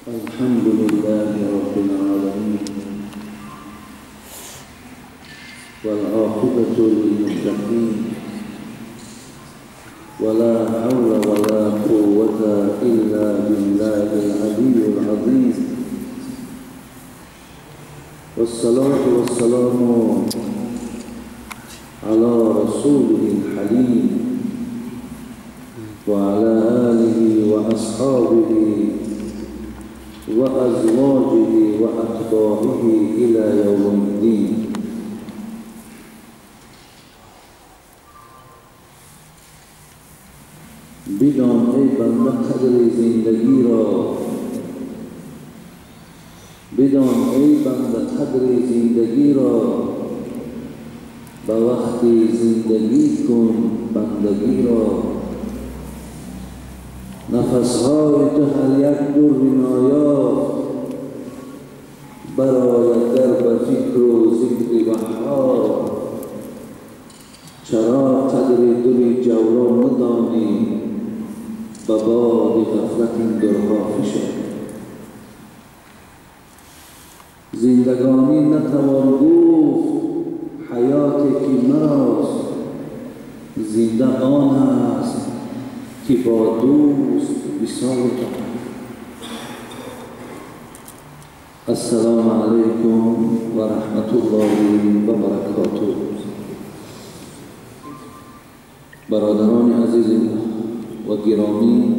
الحمد لله رب العالمين والعاقبة للمتقين ولا حول ولا قوة إلا بالله العلي العظيم والصلاة والسلام على رسوله الحليم وعلى آله وأصحابه وأزواجه وأتباعه إلى يوم الدين. بدان ای بنده قدر زندگی را، بدان ای بنده قدر زندگی را، به وقت زندگی کن بندگی را. نفسهای تو هر یک در نایافت برآید در به فکر و ذکر وحار. چرا قدر دل جولان ندانی به باد غفلت این درها فشان. زندگانی نتوان گفت حیاتی که مراست، زنده آن است که با دوست وصال کند. السلام علیکم و رحمت الله و برکاته. برادران عزیز و گرامی،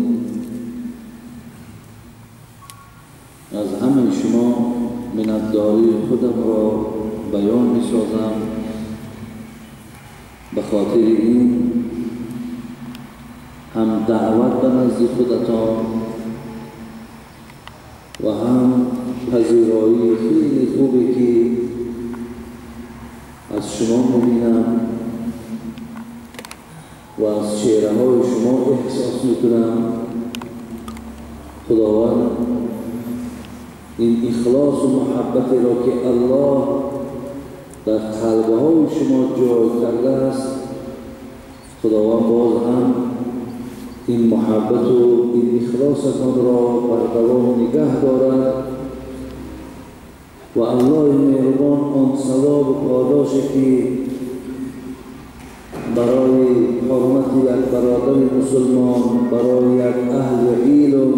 از همه شما منتداری خودم را بیان می سازم به خاطر این هم دعوت به نزد خودتان و هم پذیرایی خیلی خوبی که از شما می‌بینم و از چهره های شما احساس می‌کنم. خداوند این اخلاص و محبتی را که الله در قلب‌های شما جای کرده است، خداوند باز هم این محبت و این اخلاصتان را بر دوام نگه دارد و الله مهربان آن ثواب و پاداشی که برای حرمت یک برادر مسلمان، برای یک اهل علم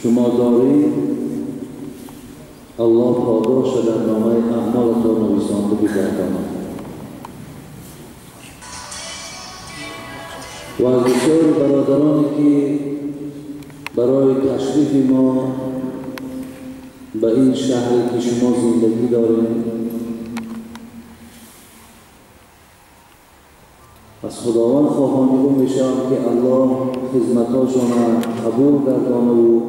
شما دارید، الله پاداش در نامه اعمالتان نویسنده بگرداند. و از بسیار برادرانی که برای تشریف ما به این شهری که شما زندگی دارید، از خداوند خواهانیگو میشم که الله خدمتاشون قبول گردانه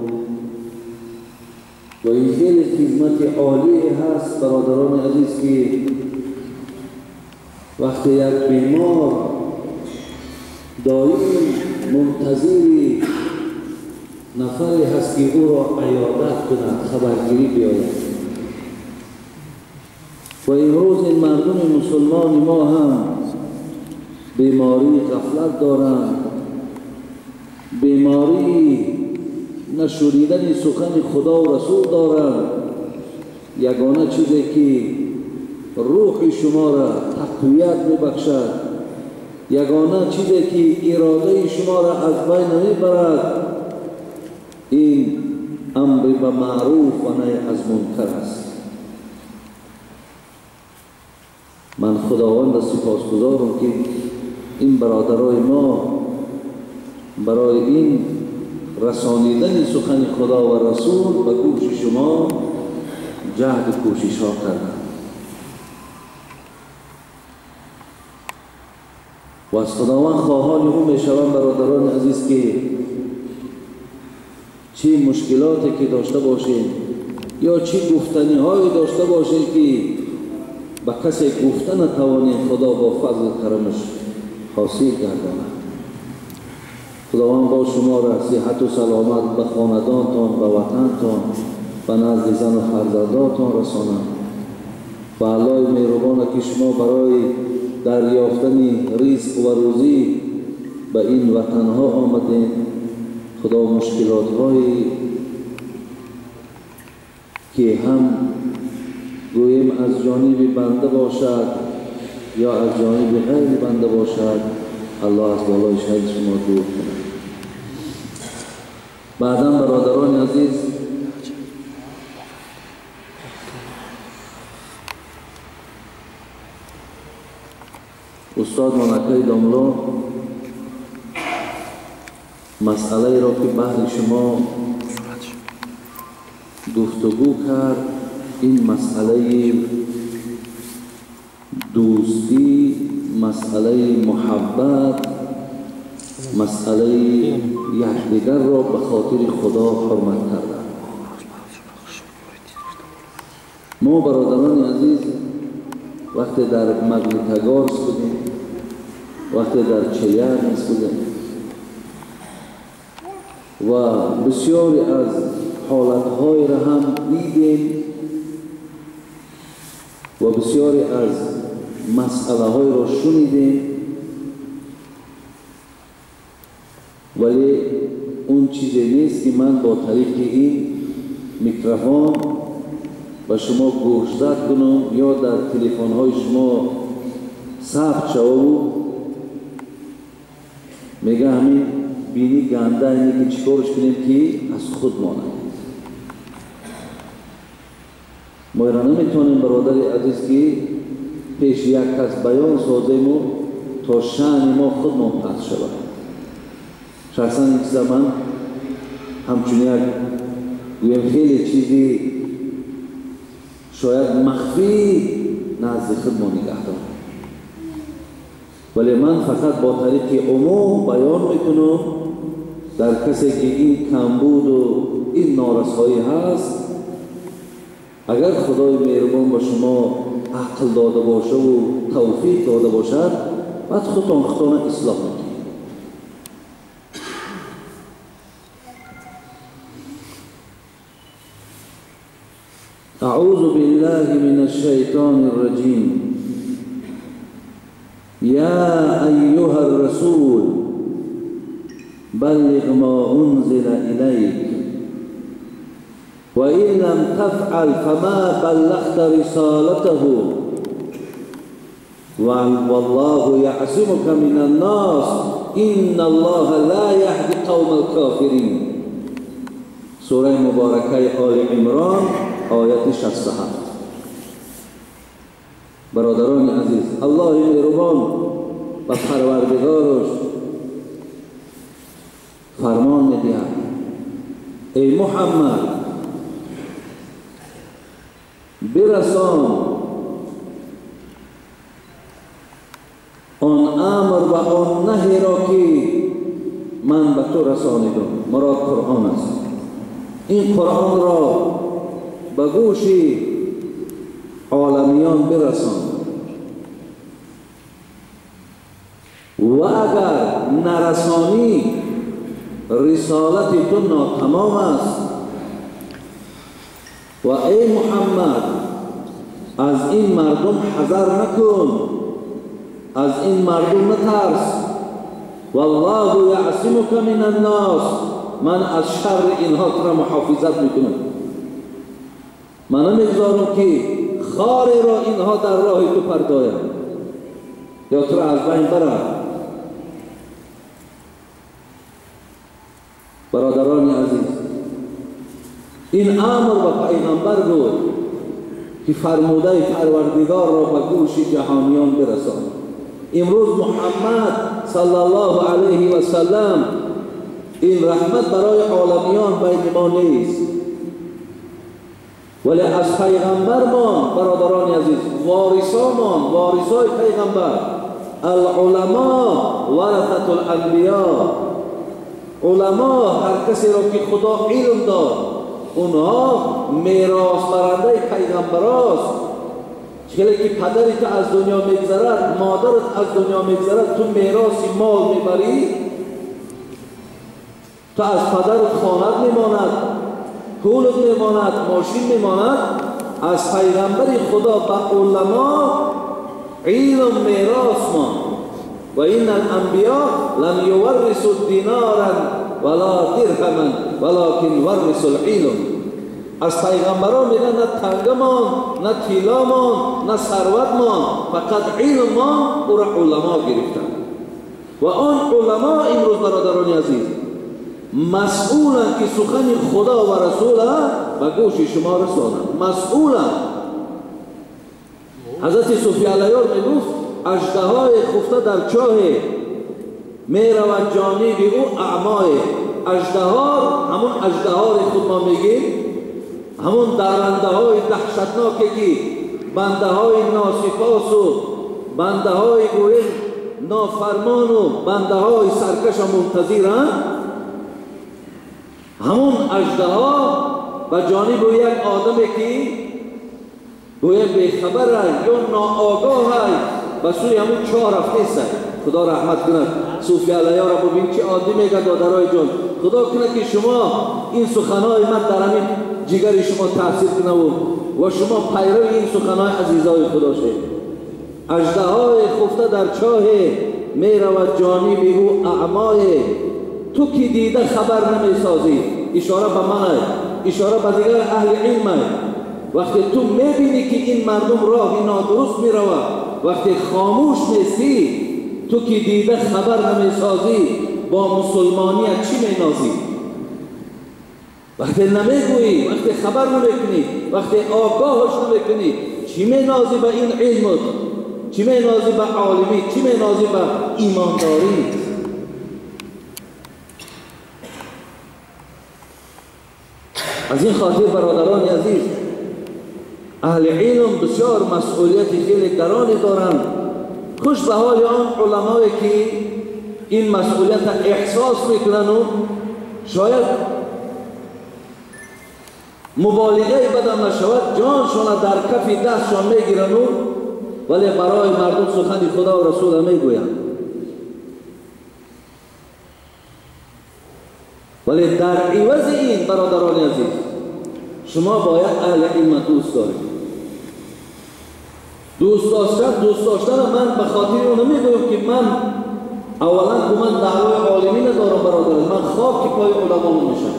و این خیلی خدمت عالی هست. برادران عزیز که وقتی یک بیمار دائم منتظری نفری هست که او را عیادت کند، خبرگیری بیاید. و امروز این مردم مسلمان ما هم بیماری غفلت دارند، بیماری نشوریدن سخن خدا و رسول دارند. یگانه چیزی که روح شما را تقویت میبخشد. یگانه چیزی که اراده شما را از بین میبرد این امر به معروف و نهی از منکر است. من خداوند سپاسگزارم که این برادرای ما برای این رسانیدن سخن خدا و رسول به گوش شما جهد و کوشش ها کردند و از خداوند خواهان او میشوم برادران عزیز که چه مشکلاتی که داشته باشید یا چه گفتنی هایی داشته باشید که به کسی گفته نتوانید، خدا با فضل کرمش حاصل گرداند. خداوند با شما را صحت و سلامت به خاندانتان، به وطنتان، به نزد زن و فرزندانتان رساند. و الله مهربان که شما برای دریافتن رزق و روزی به این وطنها آمدین، خدا مشکلات هایی که هم گویم از جانب بنده باشد یا از جانب غیر بنده باشد، الله از بالای شهید شما دور کند. بعدا برادران عزیز، استاد ملکه داملو مسئله را که بعد شما گفتگو کرد، این مسئله دوستی، مسئله محبت، مسئله یکدیگر را به خاطر خدا حرمت کردن. ما برادران عزیز وقتی در مغلطگارس بودیم، وقتی در چیرنس بودیم و بسیاری از حالتهای را هم دیدیم و بسیاری از مسئله های را شنیدیم، ولی اون چیزی نیست که من با طریق این میکروفون و شما گوشزد کنم یا در تلفن های شما ثبت شود میگه همین بینی گنده اینه که چیکارش کنیم که از خود مانه. ما را نمیتونیم برادر عزیز که پیش یک کس بیان سازیم و تا شأن ما خود منقطع شود. شخصا یک زمان همچون یک گویم خیلی چیزی شاید مخفی نزد خود ما نگه دارم، ولی من فقط با طریق عموم بیان میکنم در کسی که این کمبود و این نارسایی هست، اگر خدای مهربان به شما عقل داده باشه و توفیق داده باشد، بعد خودتان اصلاح کنید. اعوذ بالله من الشیطان الرجیم. یا ایها الرسول بلغ ما انزل الیک و این لم تفعل فما بلغت رسالته والله یعصمک من الناس ان الله لا یهدی قوم الکافرین. سوره مبارکه آل عمران آیت 67. برادران عزیز، الله مهربان و پروردگارش فرمان می‌دهد ای محمد برسان آن امر و آن نهی را که من به تو رسانیدم. مراد قرآن است. این قرآن را به گوش عالمیان برسان و اگر نرسانی رسالت تو ناتمام است. و ای محمد از این مردم حذر نکن، از این مردم نترس. والله یعصمک من الناس، من از شر اینها را محافظت میکنم. من نمیگذارم که خار را اینها در راه تو پرتایم یا تو را از بین برم. برادران عزیز، این امر و پیغمبر بود که فرموده پروردگار را به گوش جهانیان برسان. امروز محمد صلی الله علیه و سلم این رحمت برای عالمیان بین ما نیست، ولی از پیغمبر ما برادران عزیز وارثان، وارثای پیغمبر. العلماء ورثة الانبیاء، علما هر کسی را که خدا علم داد اونها میراث برنده پیغمبر است. چگونه که پدرت از دنیا میگذرد، مادرت از دنیا میگذرد، تو میراث مال میبری، تو از پدرت خانت میماند، پولت میماند، ماشین میماند. از پیغمبر خدا به علما علم میراث ماند. و این الانبیاء لم یورثوا دینارا ولا درهما ولكن ورثوا العلم. از پیغمبران میگن نه تنگمان، نه طیلامان، نه ثروتمان، فقط علمان او را علما گرفتند. و آن علما امروز برادران عزیز مسئولند که سخن خدا و رسول به گوش شما رسانند. مسئولند. حضرت صوفی علیار میگفت اژدهای خفته در چاه میرود جانب او اعمای. اژدها همون اژدهای خود ما میگیم، همون درنده های دهشتناکی که بنده های ناسپاس و بنده های گویم نافرمان و بنده های سرکش منتظرند. همون اژدها به جانب او یک آدمی که گویم بیخبر یا ناآگاه به سوی همون چاه رفته است. خدا رحمت کند صوفی علیه را ببین چه عادی میگه دادرای جان. خدا کنه که شما این سخنهای من در همین جگر شما تاثیر کنه و شما پیرو این سخنهای عزیزای خدا شد. اژدهای خفته در چاه می رود جانب او اعمای. تو که دیده خبر نمی سازی. اشاره به من است، اشاره به دیگر اهل علم است. وقتی تو میبینی که این مردم راه نادرست می رود، وقتی خاموش نیستی، تو که دیده خبر نمیسازی، با مسلمانیت چی مینازی؟ وقتی نمیگویی، وقتی خبر نمیکنی، وقتی آگاهش نمیکنی، چی مینازی به این علمت؟ چی مینازی به عالمی؟ چی مینازی به ایمانداری؟ از این خاطر برادران عزیز اهل علم بسیار مسئولیت خیلی گرانی دارند. خوش به حال آن علمایی که این مسئولیت احساس میکنن و شاید مبالغه بدم نشود جانشان در کف دستشان میگیرن ولی برای مردم سخن خدا و رسول میگویند. ولی در عوض این برادران عزیز شما باید اهل علم دوست دارید. دوست داشتن من به خاطر اون نمیگویم که من اولا که من دعوای عالمی ندارم برادران، من خاک پای علما میشم.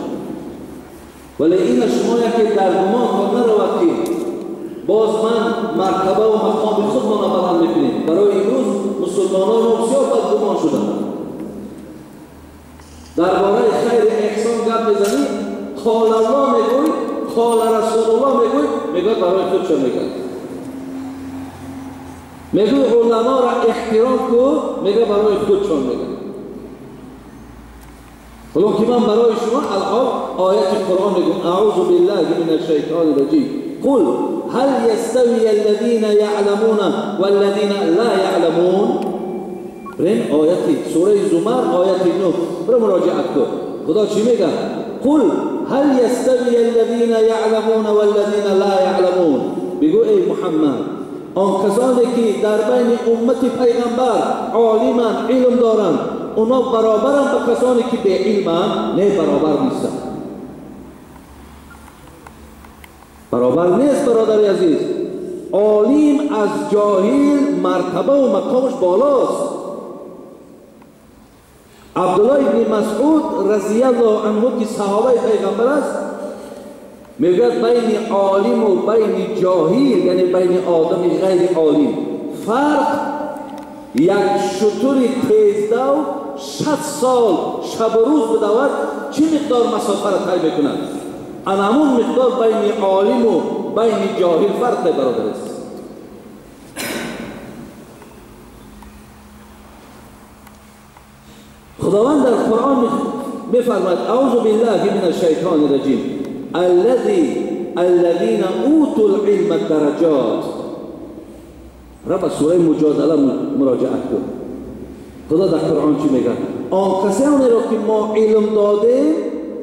ولی این شما یکی در گمان کن نرود که باز من مرتبه و مقام خود ما نبلند میکنیم. برای امروز مسلمانان بسیار بدگمان شدند. درباره خیر احسان گپ بزنی، قال الله میگوی، قال رسول الله میگوی، میگه برای خود چه میگه؟ میگوی علما را احترام کو، میگه برای خود چون میگه. ولو که من برای شما الان آیت قرآن میگم اعوذ بالله من الشیطان الرجیم قل هل يستوي الذين يعلمون والذين لا يعلمون. بریم آیت سوره زمر آیت 9 برو مراجعت کن. خدا چی میگه؟ قل هل يستوي الذين يعلمون والذين لا يعلمون. بگو ای محمد آن کسانی که در بین امت پیغمبر عالمان علم دارند اونا برابرند با کسانی که به علمند؟ نه برابر نیستند. برابر نیست برادر عزیز. عالم از جاهل مرتبه و مقامش بالاست. عبدالله ابن مسعود رضی الله عنه که صحابه پیغمبر است میگه بین عالم و بین جاهل، یعنی بین آدم غیر عالم فرق یک شتر تیزدو 60 سال شب و روز بدود چه مقدار مسافه را طی میکند؟ انا همون مقدار بین عالم و بین جاهل فرق برادر است. خداوند در قرآن میفرماید اعوذ بالله من الشیطان الرجیم الذین اوتوا العلم درجات. رب سوره مجادله مراجعه کن. خدا در قرآن چی میگه؟ آن کسانی را که ما علم داده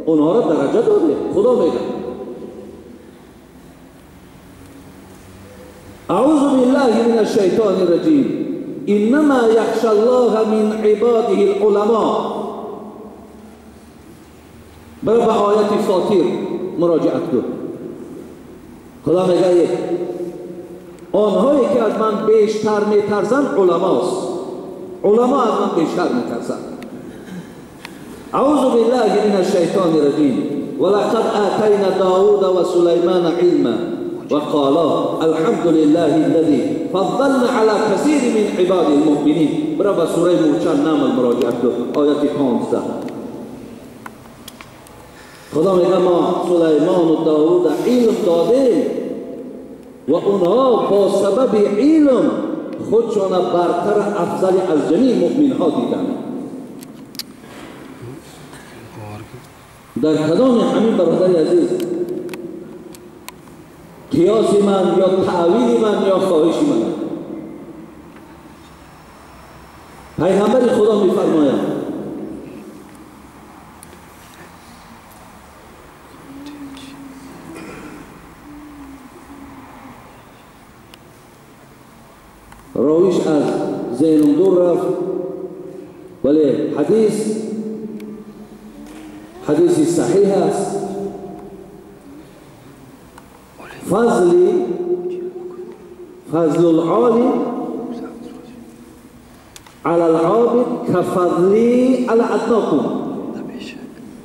اونها را درجه داده. خدا میگه اعوذ بالله من الشیطان الرجیم انما یخشی الله من عباده العلماء. برای به آیت فاطر مراجعت کن. خدا میگه آنهایی که از من بیشتر میترسند علماست. علما از من بیشتر میترسند. اعوذ بالله من الشیطان الرجیم ولقد آتینا داود و سلیمان علما وقالا الحمد لله الذي فضلنا على كثير من عباد المؤمنين. برای سوره موچن نام مراجعت کن. آیت 15. خدا میگه ما سلیمان و داود علم داده و اونها با سبب علم خودشان برتر افضل از جمیع مؤمن ها دیدند. در کدام همین برادر عزیز قیاس من یا تعویل من یا خواهش من؟ پیغمبر خدا میفرماید راویش از ذهنم دور رفت ولی حدیثی صحیح است. فضل العالم على العابد كفضلی على ادناکم.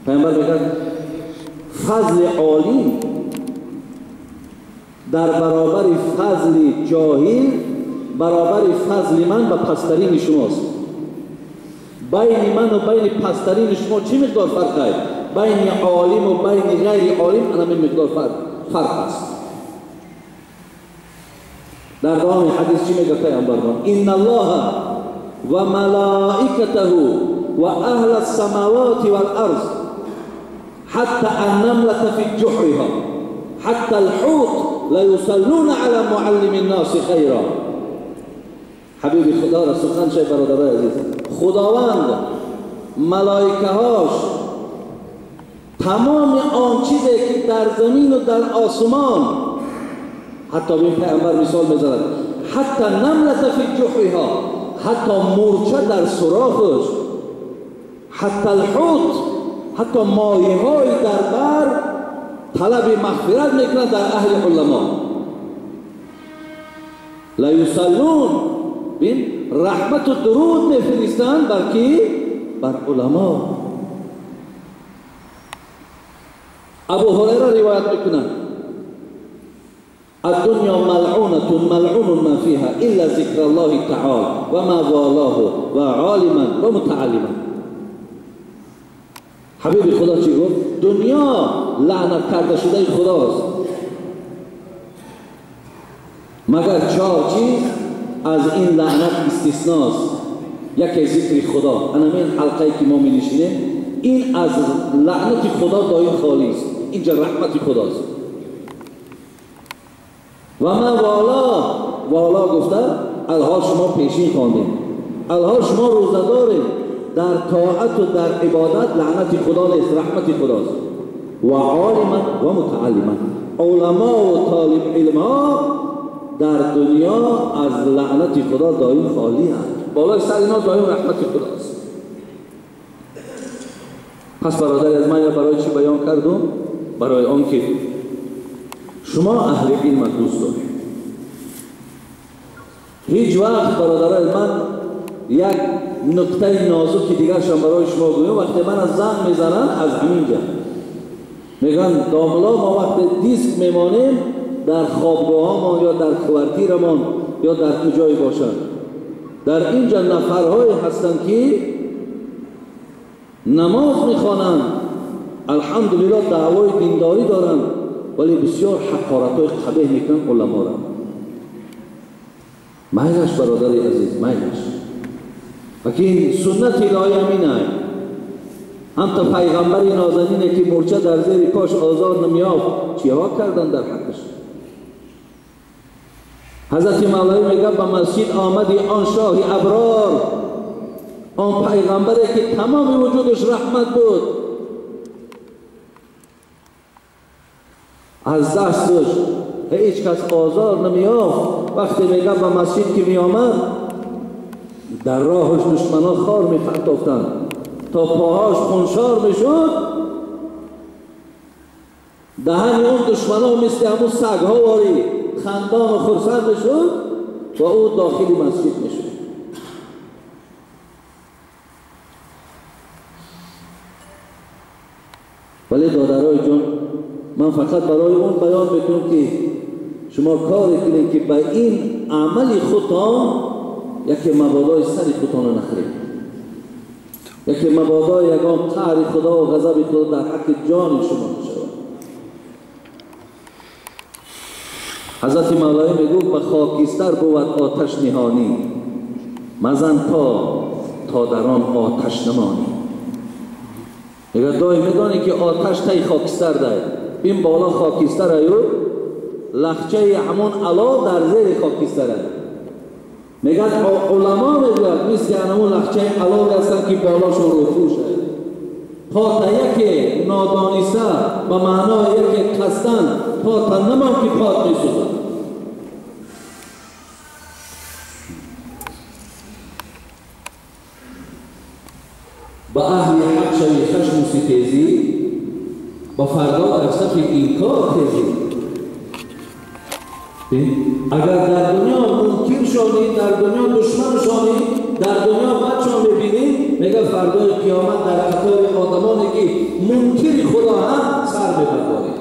پیامبر میگه فضل عالم در برابر فضل جاهل برابر فضل من و پسترین شماست. بین من و بین پسترین شما چی مقدار فرق است؟ بین عالم و بین غیر عالم همین مقدار فرق است. در دوام حدیث چی میگه پیامبر؟ ان الله و ملائکته و اهل السماوات والارض حتى النملة في جحرها حتى الحوت لا يصلون على معلم الناس خيرا. حبیب خدا را سخن شای برادر عزیز، خداوند ملائکه هاش تمام آن چیزی که در زمین و در آسمان، حتی به پیامبر مثال میزند حتی نملة فی جحرها، حتی مورچه در سوراخش، حتی الحوت، حتی ماهی های در بر طلب مغفرت میکنند در اهل علما. لا یصلون، بین رحمت و درود میفرستند بر کی؟ بر علما. ابو هریره روایت میکنند الدنیا ملعونة ملعون ما فيها الا ذکر الله تعالی و ما والاه و عالما و متعلما. حبیب خدا چی گفت؟ دنیا لعنت کرده شده خداست مگر 4 چیز از این لعنت استثناست. یکی ذکر خدا، همین حلقه‌ای که ما می‌نشینیم این از لعنت خدا دایم خالی است، اینجا رحمت خداست. و ما والا گفته الحال شما پیشین خواندیم، الحال شما روزه دارید، در طاعت و در عبادت لعنت خدا نیست، رحمت خداست. و عالما و متعلما، علما و طالب علم ها در دنیا از لعنت خدا دائم خالی هستند، بالای سر اینا دائم رحمت خداست. پس برادر از من برای چی بیان کردم؟ برای آن که شما اهل علم دوست دارید. هیچ وقت برادر من یک نکته نازکی دیگر شما برای شما گویم، وقتی من از زنگ میزنن از همینجا میگن داملا ما وقت دیسک میمانیم در خوابگاه ما یا در کوارتیرمان یا در کجایی باشد. در اینجا نفرهایی هستند که نماز میخوانند، الحمدلله دعوای دینداری دارند، ولی بسیار حقارت‌های قبیح میکنند علما را. میلش برادر عزیز، میلش. لیکن سنت الهی همین است. هم تا پیغمبر نازنینه که مورچه در زیر پاش آزار نمیافت چیها کردن در حقش. حضرت مولوی میگه به مسجد آمدی آن شاه ابرار، آن پیغمبری که تمام وجودش رحمت بود، از دستش هیچ کس آزار نمیافت. وقتی میگه به مسجد که میآمد در راهش دشمنان خار میفرتافتند تا پاهاش خونشار میشد، دهن اون دشمنان مثل همون سگ‌ها واری خندان و خرسند میشد و او داخل مسجد میشد. ولی دادرای جان، من فقط برای اون بیان میکنم که شما کاری کنید که به این عمل خودتان یکی مبادای سر خودتان رو نخرید، یکی مبادا یگان قهر خدا و غضب خدا در حق جان شما نشود. حضرت مولوی میگو به خاکستر بود آتش نهانی، مزن تا در آن آتش نمانی. میگه دایی میدانی که آتش تای خاکستر ده، این بالا خاکستر ایو لخچه همون علا در زیر خاکستر ده. میگه علما میگوید مثل همون لخچه علا هستن که بالاشون روپوش ده، تا یکی نادانسته به معنای یکی قصدن تا نمان که پات میسوزن. با اهل حق شوی خشم و ستیزی، با فردا در صف اینکار تیزی. اگر در دنیا منکر شانی، در دنیا دشمن شانی، در دنیا بچه‌ها ببینی، میگه فردای قیامت در قطار آدمانی که منکر خدا هم سر ببرید.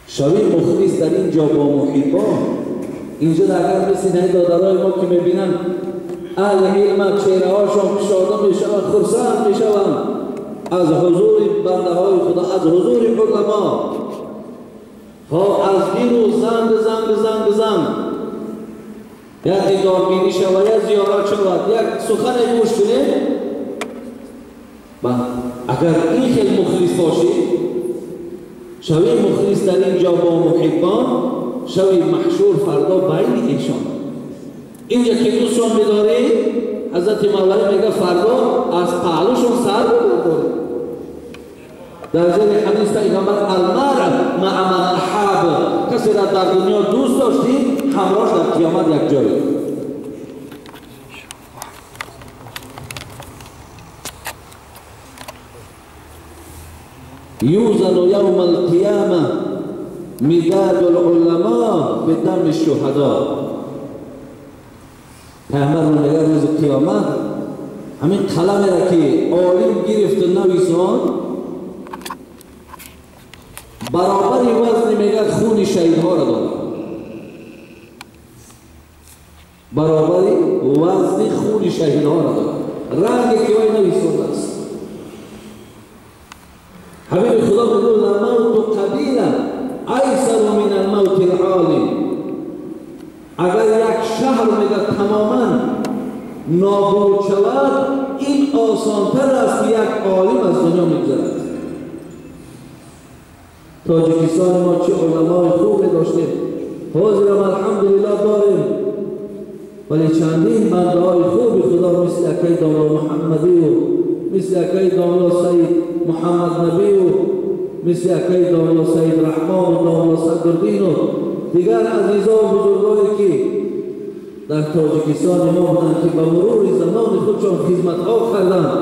شوی مخلص در اینجا با محبان. اینجا در مثل این دادرای ما که میبینن اهل علم چهره هاشون پیشاده میشوند، خرسند میشوند از حضور بنده های خدا، از حضور علما. ها از این و زنگ یا دیدار بینی شود یا زیارت شود، یک سخن گوش کنید. اگر این خیلی مخلص باشی، شوی مخلص در اینجا با محبان، شوی محشور فردا بین ایشان. اینجا که دوستشون بداری، حضرت مولوی میگه فردا از پهلوشون سر ببرید. در زیر حدیث پیغمبر المرء مع من احب، کسی را در دنیا دوست داشتی همراهش در قیامت یک جایی. یوزن یوم القیامه مداد العلماء بدم الشهداء. پیغمبر میگه روز قیامت همین قلمی را که عالم گرفت نویسان برابر وزن میگه خون شهیدها را دارد، برابر وزن خون شهیدها را دارد، رنگ که وی نویسان است. حبیب خدا میگه الموت قبیله ایسر من الموت العالم. اگر یک شهر میگه تماما نابود شود، این آسانتر است که یک عالم از دنیا میگذرد. تاجیکستان ما چه علمای خوبی داشتیم، حاضرم الحمدلله داریم، ولی چندین بنده های خوبی خدا مثل اکی داملا محمدی و مثل اکی داملا سید محمد نبی و مثل اکی داملا سید رحمان و داملا صدردین و دیگر عزیزان و بزرگانی که در تاجیکستان ما بودند که به مرور زمان خودشان خدمت‌ها کردند،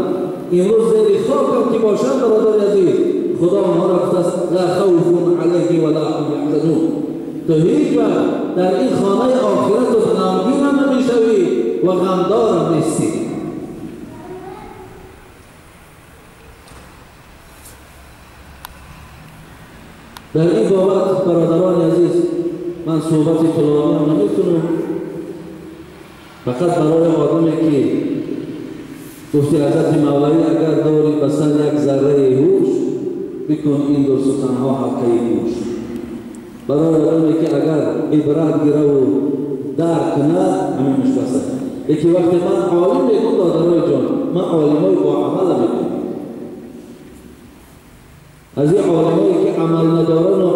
امروز زیر خاک که باشند برادر عزیز، خدا آنها را گفت لا خوف علیهم ولا هم یحزنون. تو هیچ وقت در این خانه آخرت و غمگین هم نمیشوی و غمدار هم نیستی. در این بابت برادران عزیز من صحبت طولانی هم نمیتونم، فقط برای آدمی که گفتی حضرت مولوی اگر داری بسر یک ذره هوش بکن این دو سخنها حقه گوش. برای آدمی که اگر عبرت گیره و درک کنه همینش بسه. یکی وقتی من عالم میگم دادرای جان، من عالمای با عمل میگم. از این عالمایی که عمل ندارن و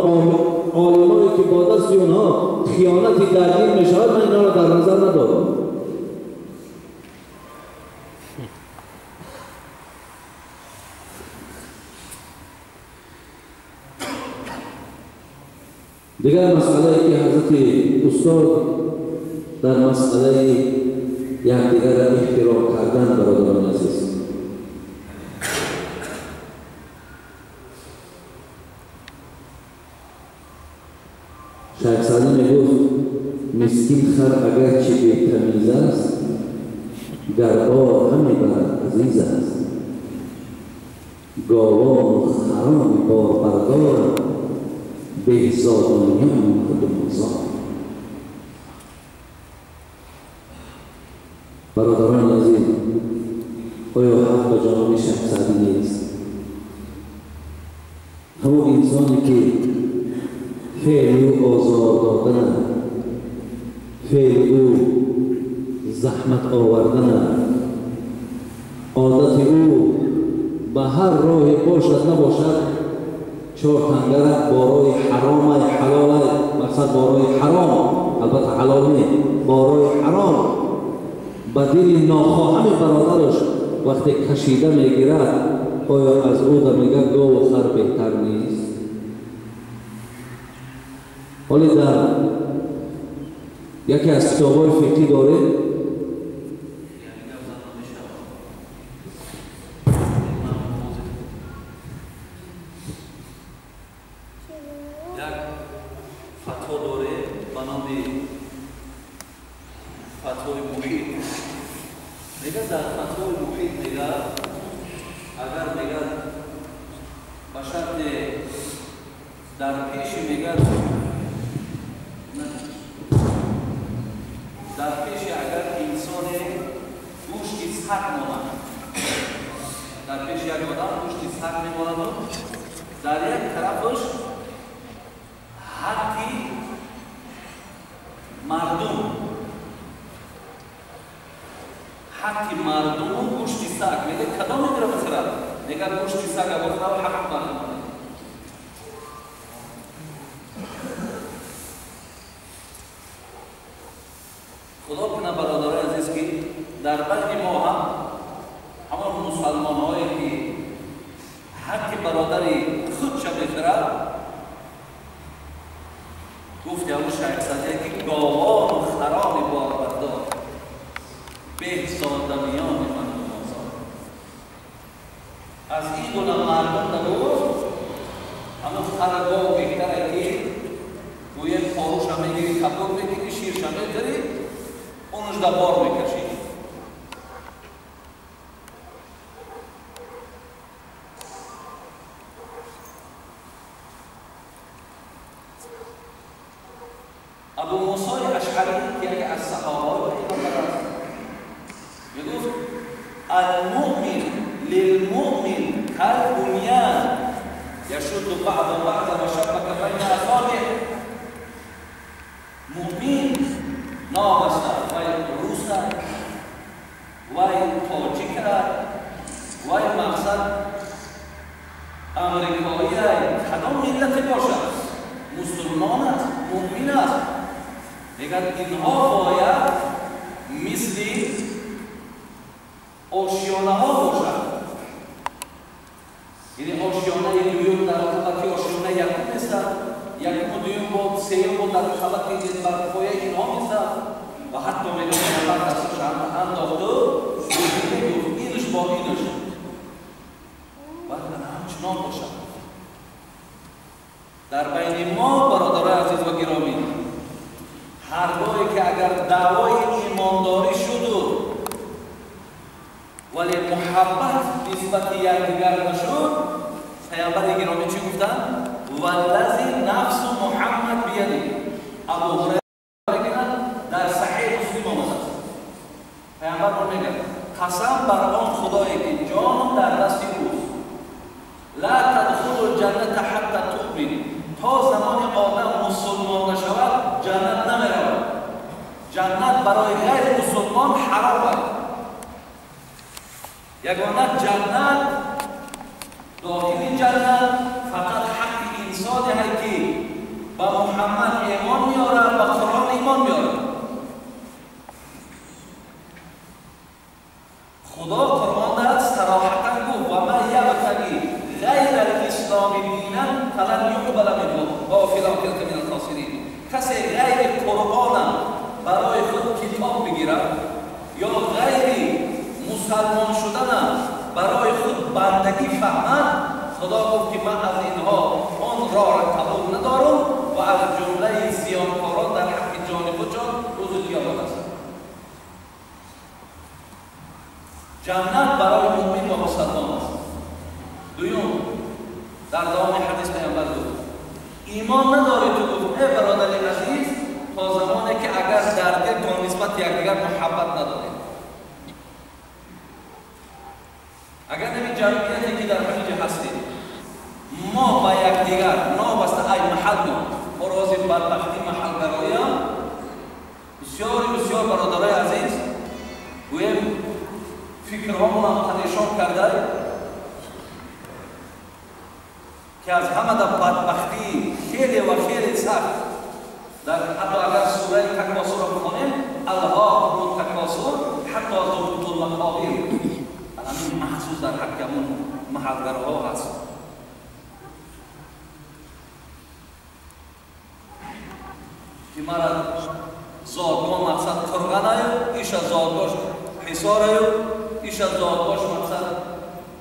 عالمایی که با دست اونها خیانتی درگیر میشود، من اینا را در نظر ندارم. دیگر مسئله که حضرت استاد در مسئله یکدیگر را احترام کردن برادران عزیز، شیخ سعدی میگفت مسکین خر اگر چه بی‌تمیز است در بار همه برد عزیز است، گاوان خرام بار بردار بهزادانیان خودم زاد. برادران عزیز، آیا حق به جانب شیخ سعدی نیست؟ همون انسانی که فعل او آزار دادن، فعل او زحمت آوردن، عادت او به هر راه باشد نباشد چهار تنگره بارای حرام حلال، مقصد بارای حرام، البته حلال نه، بارای حرام به دل ناخواهم برادرش وقتی کشیده میگیرد، آیا از او در میگه گاو و خر بهتر نیست؟ حالی در یکی از کتاب‌های فقهی داره خدا کنه برادران عزیز که در بین ما هم همون مسلمان هایی که حق برادری خودش میخورد، گفت همون شیخ سعدی که گاوان و خران باربردار بهزادمیان من آزاد. از این گونه مردم نگفت همون خرگاه بهتره که گویم پاروش هم میگیری کپور میگیری شیرش هم میگیری اونش در بار میکشید. ابو موسی اشعری که یکی از صحابه پیغمبر است میگفت المؤمن للمؤمن كالبنيان يشد بعض بعضا وشبك بين اصابعه. مؤمن نابسته وای روسه وای تاجیکه وای مقصد امریکایی کدام ملت باشد مسلمان است، مؤمن است. دیگر اینها باید مثل آشیانه ها باشد. یعنی آشیانه دویم در حقیقت آشیانه یکم نیست، یکم و دویم با سیم با در خلق بر پایه اینها نیست و حتی میگم الله دستش انداخته اینش با اینش باید همچنان باشد. در بین ما برادران عزیز و گرامی، هر گاهی که اگر دعوای ایمانداری شد ولی محبت نسبت یکدیگر نشد، پیامبر گرامی چی گفتن؟ والذی ابو هریره در صحیح مسلم آمده است. پیامبر میگه قسم بر آن خدایی که جانم در دست اوست، لا تدخلوا الجنة حتى تؤمنوا، تا زمان آدم مسلمان نشود جنت نمیرود. جنت برای غیر مسلمان حرام است. یگانه جنت، داخل جنت فقط حق انسانی است که با محمد ایمان میاره، با قرآن ایمان میاره. خدا قرآن در صراحتا گفت و من یبتغی غیر الاسلام دینا فلن یقبل منه وهو فی الاخرة من الخاسرین. کسی غیر قرآن برای خود کتاب بگیرد یا غیر مسلمان شدن برای خود بندگی فهمد، خدا گفت که من از اینها آن راه را قبول ندارم و از جمله زیانکاران در حق جان خودشان روز قیامت است. جنت برای مؤمن و مسلمان است. دوم، در دوام حدیث پیامبر گفت ایمان نداری تو گفت ای برادر عزیز تا زمانی که اگر در دل با نسبت یکدیگر محبت نداری. اگر نمی جمعیتی که در همینجا هستیم ما با یکدیگر نابسته ای محل ما راز بدبختی محل گرایی بسیار برادرای عزیز گویم فکرهامون هم پریشان کرده که از همه در بدبختی خیلی و خیلی سخت در حتی اگر سوره تکاسر را بخونیم الهاکم التکاثر حتی زرتم المقابر، همین محسوس در حکمون محلگرها هست. که مرا زادگاه مقصد کرگان آید، ایش از زادگاهش حسار آید، ایش از زادگاهش مقصد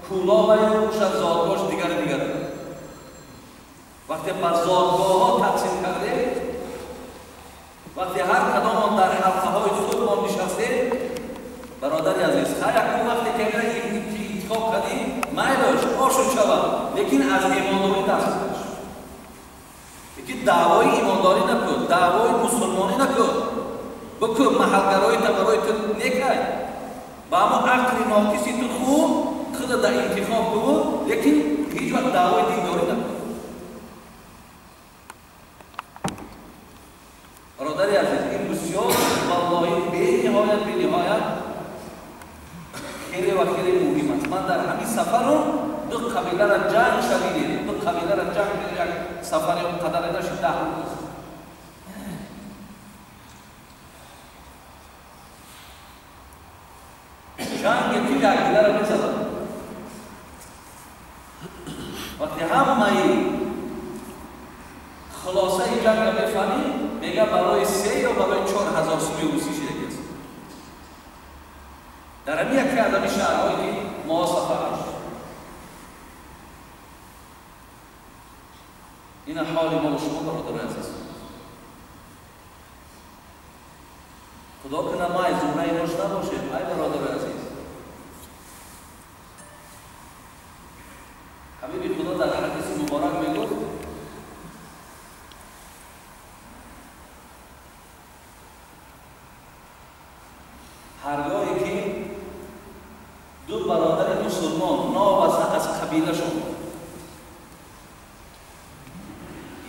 کولاب آید، ایش از زادگاهش دیگر. وقتی بر زادگاه ها تقسیم کرده، وقتی هر کدام در حلقه های خود ما نشسته، برادری عزیز یک وقتی که انتخاب کردی میلش آشون شود، لیکن از ایمانداری دست داشت. یکی دعوای ایمانداری نکن، دعوای مسلمانی نکن، بکن محلگرایی تا برای تو نکن، با اما عقل ناقصی تو خوب خود در انتخاب کن، لیکن هیچ وقت دعوای دینداری نکن. برادری عزیز این بسیار والله به نهایت خیلی و خیلی مهم است. من در همین سفر دو قبیله را جنگ شدیدیم، دو قبیله را جنگ سفر قدر داشت 10 روز. جنگ یکی قبیله را می‌زدن. وقتی همه خلاصه جنگ را بفهمیم میگه برای 3 یا برای 4000 سوی روسی شده است. در همین یکی از همین شهرهایی که ما سفر داشت. این حال ما و شما برادر عزیز. خدا کنه ما از زمره ایناش نباشیم ای برادر عزیز. حبیبی خدا در حدیث مبارک میگفت هرگاهی که دو برادر مسلمان نابسته از قبیله شد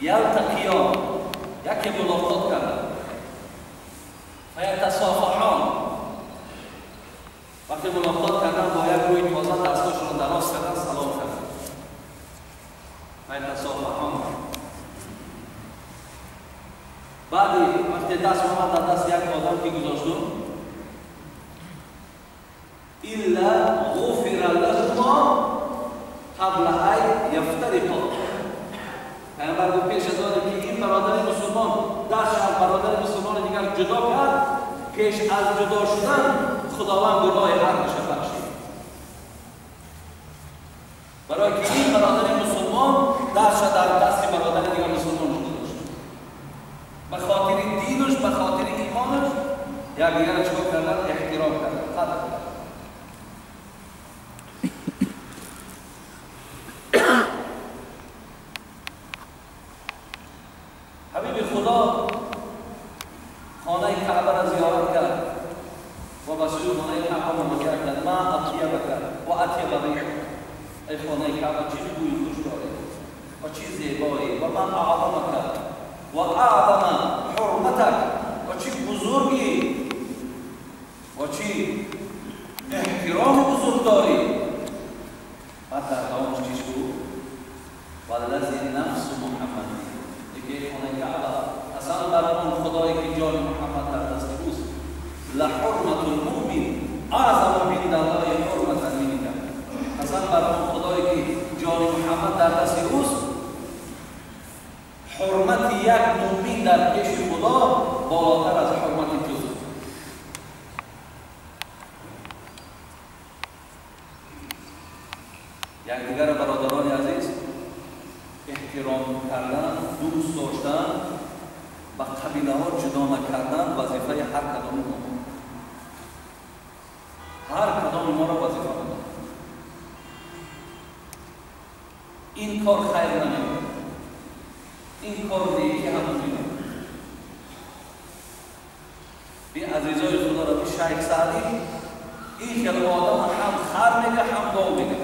یلتقیان یکی ملاقات کردند فیتصافحان وقتی ملاقات کردند با یک روی تازه دستاشون را دراز کردند سلام کردند فیتصافحان بعدی وقتی دست آمد در دست یک آدم که گذاشتم إلا غفر لهما قبل أن يفترقا. پیامبر گفت پیش از آن که این برادر مسلمان دست از برادر مسلمان دیگر جدا کرد، پیش از جدا شدن خداوند گناه هر دوش بخشید. برای که این برادر مسلمان دست در دست برادر دیگر مسلمان جدا داشت. به خاطر دینش، به خاطر ایمانش یکدیگر را چیکار کردن؟ احترام کردن، قدر کردن. خانه کعبه را زیارت کرد و به سوی خانه کعبه مراجعه کرد ما اطیبک و اطیب ریح. ای خانه کعبه چه بوی خوش داره و چه زیبایی و من اعظمک و اعظم حرمتک و چه بزرگی و چه احترام بزرگ داری. بعد در دوامش چیش بود والذی نفس محمد دیگه خانه کعبه اصلا بر اون خدایی که جان محمد در دست اوست لحرمت المؤمن اعظم عند الله حرمتا منک. اصلا بر اون خدایی که جان محمد در دست اوست حرمت یک مؤمن در پیش خدا بالاتر از حرمت تو. یکدیگر برادران عزیز احترام کردن، دوست داشتن، با قبیله ها جدا نکردن وظیفه هر کدام ما. هر کدام ما را وظیفه بدن. این کار خیر نمیده. این کار نیکی هم نمیده. بی عزیزای خدا را بی شیخ سعدی این خیلی آدم هم خر میگه هم گاو میگه.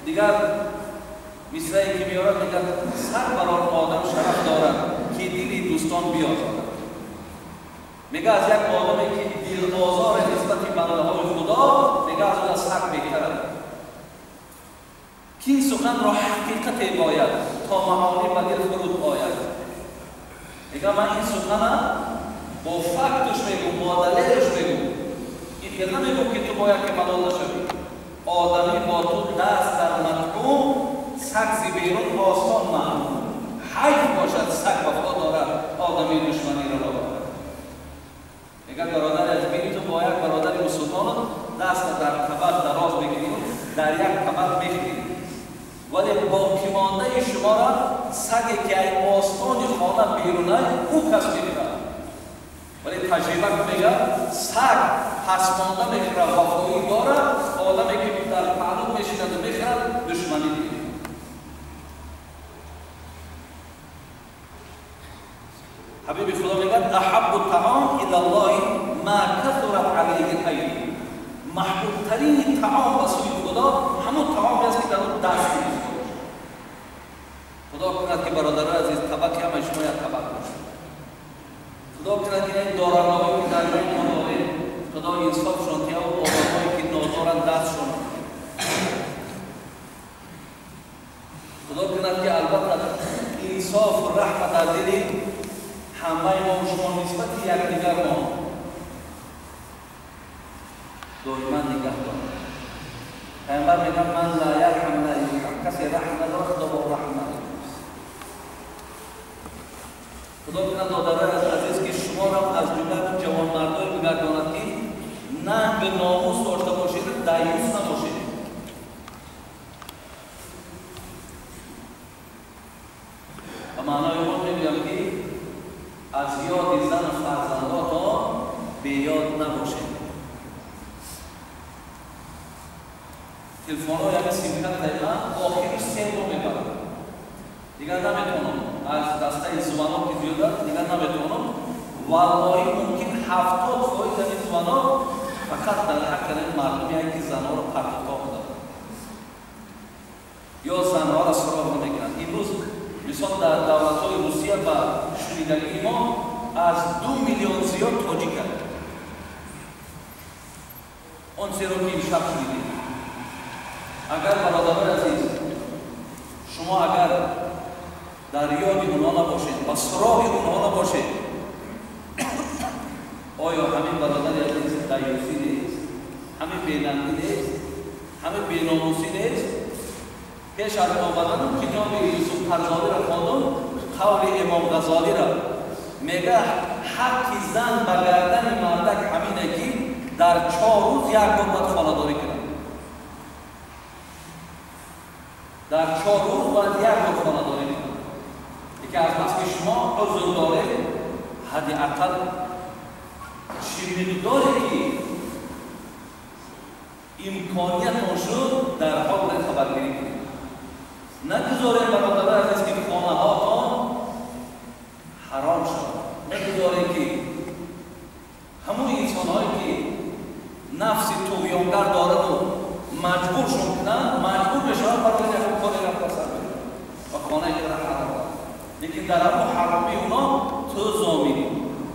دیگر مثل که میارد میگه سر برای آدم شرف دارد که دلی دوستان بیازارد. میگه از یک آدمی که دل آزار نسبت بنده های خدا میگه از اون از حق بهتره. که این سخن را حقیقت باید تا معانی به دل فرود آید. میگه من این سخن با فکتش میگم با دلیلش میگم. این که نمیگم که تو باید که ملال نشوی. آدمی با تو دست در مطعوم سگ بیرون آسان معلوم. حیف باشد سگ وفا دارد آدمی دشمنی را دارد. میگه برادر از بین تو باید برادر مسلمان دست در کمر دراز بگیریم در یک کمر بگیریم. ولی باقی مانده شما را سگی که آستان خانه بیرونه او کس میگیرد. ولی تجربه میگه سگ پس مانده میخوره وفایی دارد. آدمی که در پهلو میشیند و میخورد دشمنی میگیرد. حبیب خدا میگه احب الطعام الی الله ما کثرت علیه الایدی. محبوب ترین طعام به سوی خدا همون طعامی است که در اون دست می‌خورد. خدا کند که برادران عزیز طبق هم شما یک طبق باشید. خدا کند که این دارنده‌هایی که در بین ما داریم خدا انصاف شانتیه و آدم‌هایی که نادارند دستشان خدا کند که البته انصاف و رحمت در دل همه ما و شما نسبت یکدیگر ما دائما نگاه دارد. پیامبر میگه من لا یرحم لا یرحم. کسی رحم ندارد خدا با رحم ندارد. خدا کنند برادران عزیز که شما را از جمله جوانمردان بگرداند که نه به ناموس داشته باشید دیوس نباشید. و معنای اون میگویم که از یاد زن فرزنداتان به یاد نباشید. تلفن‌ها یک سیم کارت دارم آخرش 3 رو میبرم. دیگر نمیتونم از دسته زبان‌ها که زیاده دیگر نمیتونم. والله ممکن 70% این زبان‌ها فقط در حق این مردمی که زن‌ها را پرتاب دادن یا زن‌ها را سراغ نمی‌کنند. امروز مثلا در دولت‌های روسیه و شنیدگی ما از 2 میلیون زیاد تاجیک است. اون سه رو که شب شنیدید. اگر برادران عزیز شما اگر در یاد اونها نباشید و سراغ اونها نباشید آیا همین برادر عزیز دیوسی نیست؟ همین بیننگی نیست؟ همین بیناموسی نیست؟ پیش از آمدن کتاب یوسف قرضاوی را خواندم قول امام غزالی را میگه حق زن به گردن مردک همینه که در 4 روز یک بار باید خانه‌داری کنه. در 4 روز باید یک بار خانه‌داری کنه. یکی از بس که شما عذر داره حداقل چه مقداری که امکانیت شد در حال خبرگیری کنید. نگذارید برادران عزیز که خانه‌هاتان حرام شد. نگذارید که نفسی طغیانگر دارن و مجبورشون کنن، مجبور بشن برای یک کاری رفت سر بگیرن و خانه که را حرام کنن. لیکن در اما حرامی اونا تو ضامنی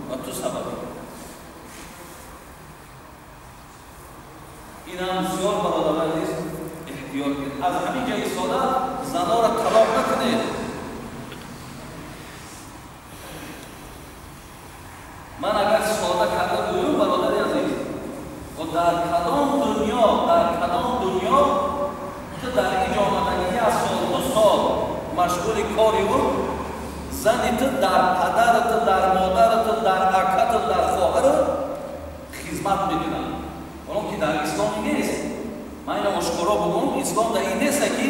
و تو سببی. این هم بسیار برادران نیست احتیاط کنید. از همین جای ساده زنها را طلاق نکنید. من اگر ساده کرده بودم برادر عزیز و در کدام دنیا تو در اینجا آمدگی از سال 2 سال مشغول کاری بود، زنی تو در پدرت، در مادرت، در اکت، در خواهرت خدمت میکنن. اونم که در اسلام نیست. من اینو مشکورا بگم، اسلام در این نیست که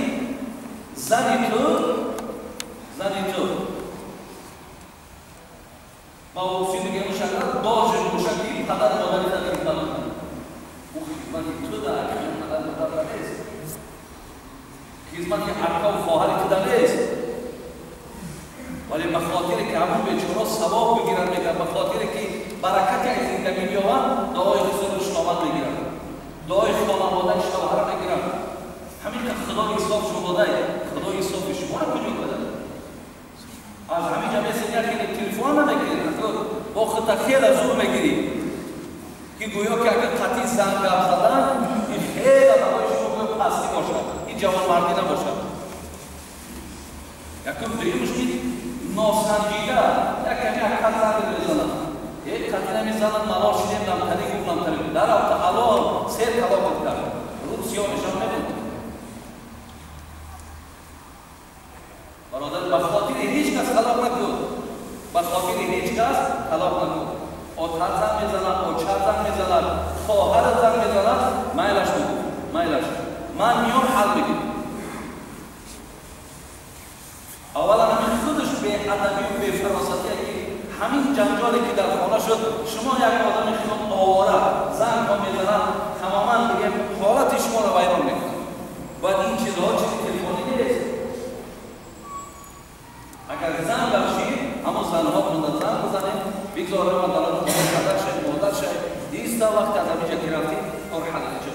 زنی تو با وصی دیگه مشکل داج مشکلی پدر مادری در این کلام کنه. او خدمتی تو در پدر مادر نیست. خدمتی عقا و خواهر تو در نیست. ولی به خاطر که همون بیچارا ثواب بگیرن میگن، به خاطر که برکت از زندگی بیاون، دعای حضور شما بگیرن، دعای خانواده شوهر بگیرن. همین که خدا انصاف شما داده، خدا انصاف شما رو کجا بده؟ از همین جمعه سنگر که تلفن نمیگیرید، با خطا خیلی از اون بگیرید که گویا که اگر قطعی زن گفت زدن این خیلی برای شما پستی باشد، این جوان مردی نباشد. یکم دیگرش که ناسنجیده یک کمی اکت زنده بزنن، یک قطعی نمیزنن ملا شدیم نمتری گفت نمتری در آتا الان 3 طلاق کرد روز سیاه نشان نمید. برادر به خاطر هیچ کس طلاق نکن، به خاطر هیچ کس طلاق نکن. آتر زن میزنن، آچر زن میزنن، خواهر زن میزنن، میلش بگو، میلش من میام حل بگیم. اولا همین خودش به ادبی و به فراستی که همین جنجالی که در خانه شد، شما یک آدم خیلی آواره زن ها میزنن، تماما دیگه حالت شما رو ویران میکنن. باید این چیزها چیزی تلفنی نیست. اگر زن بخشید، اما زنها بودن زن بزنید، بگذاره من در آن مادر شد، مادر شد، دیستا وقت از همیجا که رفتید، اور حلقه چه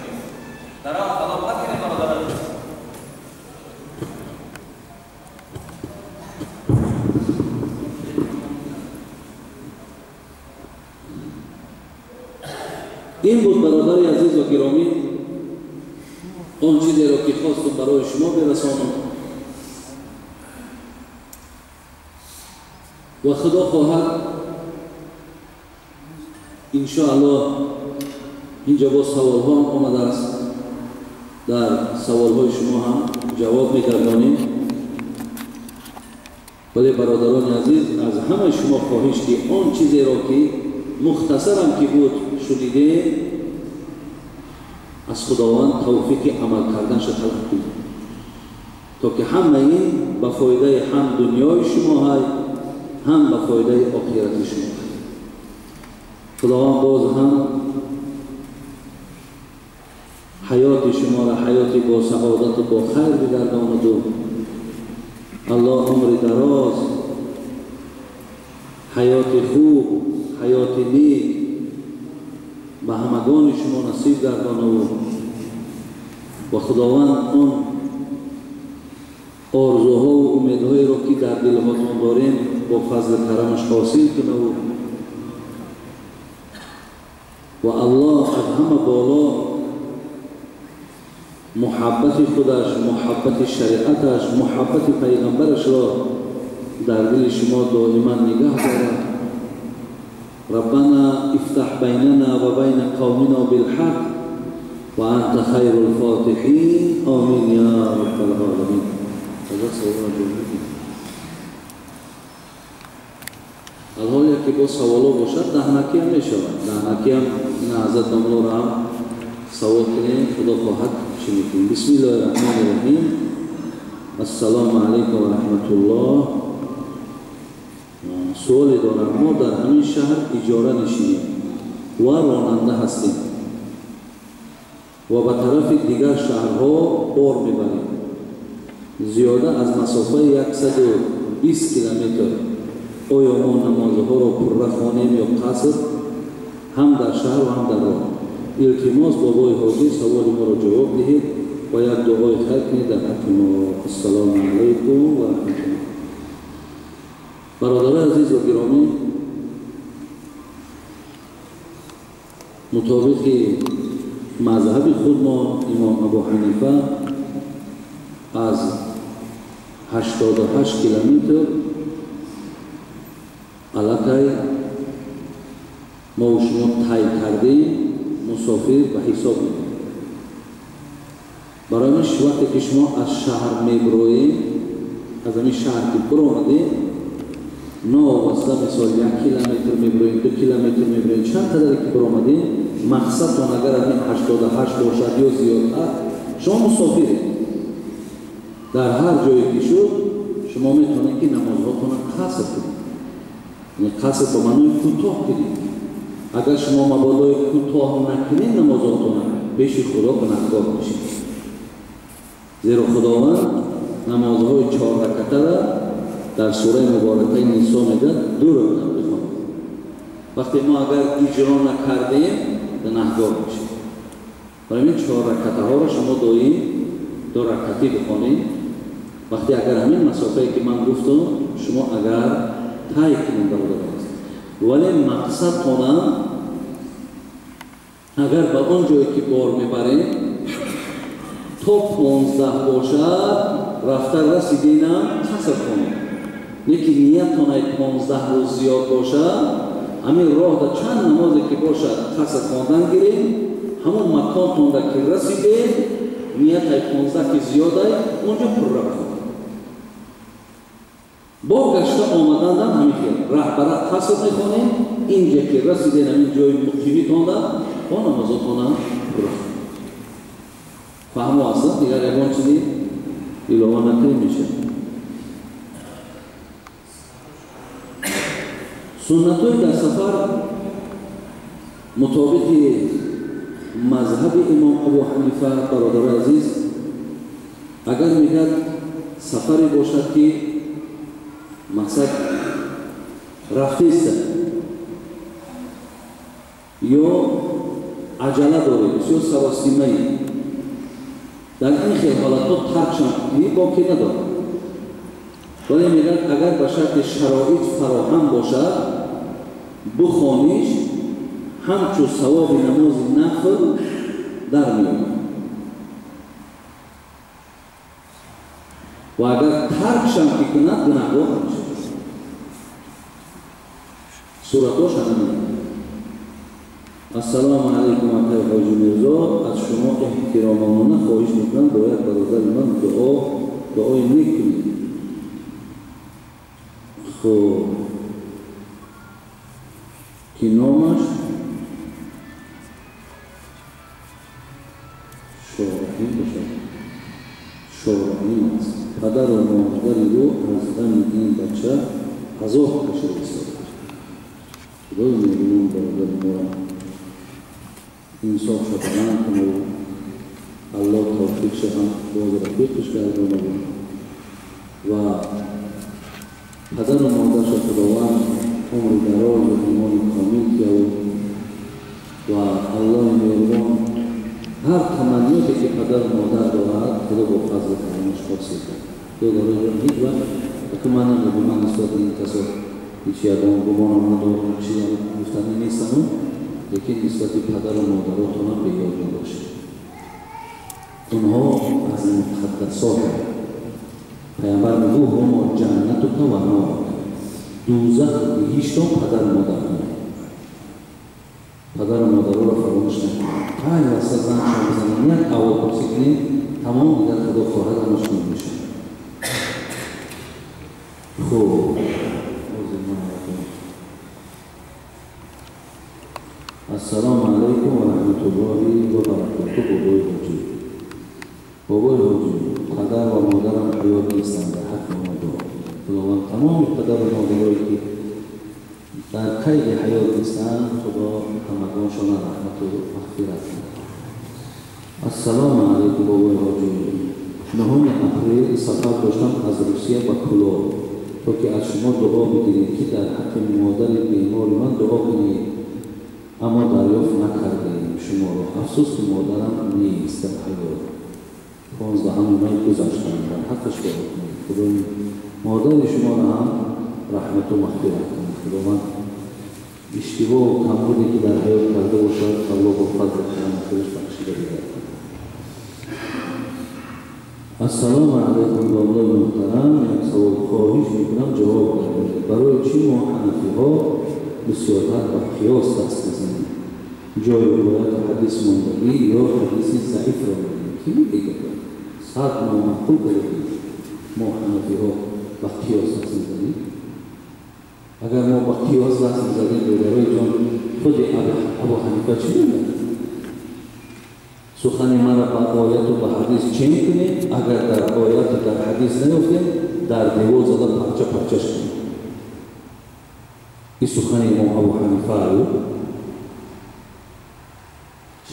در آن طلاق نکنید برادر. این بود برادر عزیز و گرامی آن چیزی را که خواستم برای شما برسانم و خدا خواهد انشاءالله اینجا با سوال ها آمده است، در سوال های شما هم جواب می‌گردانیم. ولی برادران عزیز از همه شما خواهش که آن چیزی را که مختصرم که بود شنیده از خداوند توفیق عمل کردن شد طلب کنید تا که همه این به فایده هم دنیای شما های هم به فایده آخرت شما های. خداوند باز هم حیات شما را حیاتی با سعادت و با خیر بگرداند و الله عمر دراز، حیات خوب، حیات نیک به همگان شما نصیب گرداند و خداوند آن آرزوها و امیدهایی را که در دلهاتون داریم با فضل کرمش حاصل کنه و الله از همه بالا محبت خودش، محبت شریعتش، محبت پیغمبرش را در دل شما دائما نگاه دارد. ربنا افتح بیننا و بین قومنا بالحق و انت خیر الفاتحین آمین یا رب العالمین. الحال که با سوالا باشد دهنکی هم می شود، دهنکی هم این حضرت املا را هم سوال کنیم، خدا خواهد شنیدیم. بسم الله الرحمن الرحیم. السلام علیکم و رحمت الله. سوال دارم، ما در همین شهر اجاره نشینیم و راننده هستیم و به طرف دیگر شهرها بار میبریم، زیاده از مسافه 120 کیلومتر. آیا ما نمازها را پرره خوانیم یا قصر، هم در شهر و هم در راه؟ التماس بابای حاجی سوال ما را جواب دهید و یک دعای خیر کنید در حق ما. السلام علیکم و رحمت الله. برادران عزیز و گرامی، مطابق مذهب خود ما امام ابو حنیفه از 88 کیلومتر علاقه ما و شما طی کردیم مسافر به حساب می‌کنیم. برایش وقتی که شما از شهر میبروید، از همین شهر که برو آمدید، ناواسطه مثال 1 کیلومتر میبروید، 2 کیلومتر میبروید، چند تا داری که برو آمدید، مقصدتان اگر از این 88 باشد یا زیادتر، شما مسافرید. در هر جایی که شد شما میتونید که نمازهاتون قصر کنید. یعنی قصر به معنای کوتاه کنید. اگر شما مبالای کوتاه نکنید نمازهاتون پیش خدا گناهکار میشید. زیرا خداوند نمازهای 4 رکعته را در سوره مبارکه نساء میگه 2 رکعت بخوانید. وقتی ما اگر اجرا نکردیم گناهکار میشید. برای این 4 رکعته ها را شما دائم 2 رکعتی بخوانید. وقتی اگر همین مسافه‌ای که من گفتم شما اگر طی کنید برادران، ولی مقصدتان اگر به اون جایی که بار میبرید تا 15 باشد رفته رسیدینم قصر کنید. یکی نیتتان 15 روز زیاد باشد، همین راه در چند نمازی که باشد قصر خواندن گیرید، همون مکانتان را که رسیدید نیت 15 که زیاده اونجا پر رفت. با گشته آمدن هم همین که رهبرت قصد میکنیم، اینجا که رسیدین همین جای مقیمی تانده با نمازاتانه برخ. فهمو اصلا دیگر یکان چیزی ایلاوه نکنیم میشه. سنتوی در سفر مطابق مذهب امام ابو حنیفه برادر عزیز، اگر میگد سفری باشد که مقصد رفته است یا عجله دارید یا سواسیمه ای، در این خیلی حالتها ترک شدنی باقی ندارد. ولی میگن اگر به شرط شرایط فراهم باشد بخوانیش همچون ثواب نماز نفل در میاد. و اگر ترکشم که کند گناهگار میشه. صورتاش همین. السلام علیکم آقای حاجی میرزا، از شما احترامانه خواهش میکنم باید برادر من دعای نیک کنید. خب که نامش شارحین باشد. شارحین است. پدر و مادری رو از غم این بچه عذاب کشیده ایستاده. خدای می‌دونم برادر ما انصاف شدن کنه و الله توفیق شدن باز رفیقش گردانه و پدر و مادرش خداوند عمر دراز و ایمان کامل کرد و الله مهربان هر تمنیاتی که پدر و مادر دارد خدا با فضل و کرمش حاصل کرد. خدا داره هیچ وقت که من نسبت این کسا هیچ یادم گمانم ندارم چی گفتنی نیستم، لیکن نسبت پدر و مادراتون هم به یاد نباشید. اونها از مقدسات پیامبر میگو هم جنت و نار، دوزخ بهشت و پدر و مادر. پدر و مادر رو فراموش نکنید. پنج واسه زن شما بزنید یک اول پرسی کنید تمام دیگر خدا خواهد همش میشه. خوب السلام علیکم و رحمت الله و برکاته. بابای حاجی پدر و مادرم حیات نیستند، در حق ما دعا. خداوند تمام پدر و مادرایی که در قید حیات نیستند خدا همگانشان رحمت و مغفرت کنه. السلام علیکم بابای حاجی. 9 اپریل سفر داشتم از روسیه به کلو تا که از شما دعا بگیرید که در حق مادر بیمار من دعا کنید اما دریافت نکردیم شما را. افسوس که مادرم نیست در حیات. 15 ماه گذشتن در حقش دعا کنید. خدا مادر شما را هم رحمت و مغفرت کنید. خداوند اشتباه و کمبودی که در حیات کرده باشد الله با فضل رحمتش بخشیده بدهد. السلام علیکم دامدار محترم. یک سوال خواهش میکنم جواب بدهید. برای چی ما حنفی ها بسیارتر با قیاس دست بزنیم؟ جای روایت حدیث مندگی یا حدیث ضعیف را میگیم که میگه صد نامعقول بگید ما حنفی ها با قیاس دست بزنیم. اگر ما با قیاس دست بزنیم برای جان خود ابو حنیفه چی میگه؟ سخن مرا با آیت و با حدیث چین کنیم. اگر در آیت و در حدیث نیفتیم در دیوار زده پرچه پرچش کنیم. این سخن امام ابو حنیفه رو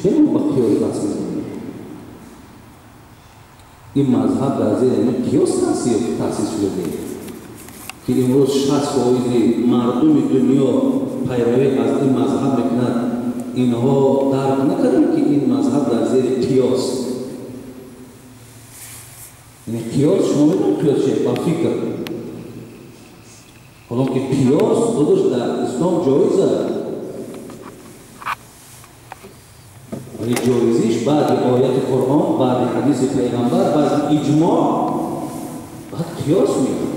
چرا با قیاس دست میزنیم؟ این مذهب در زیر قیاس تأسیس شده که امروز 60% مردم دنیا پیروی از این مذهب میکنند. اینها درک نکردن که این مذهب در زیر قیاس. یعنی قیاس شما میدونید قیاس چیه؟ با فکر. حالا که قیاس خودش در اسلام جایزه. یعنی جایزیش بعد آیت قرآن، بعد حدیث پیغمبر، بعد اجماع، بعد قیاس میگه.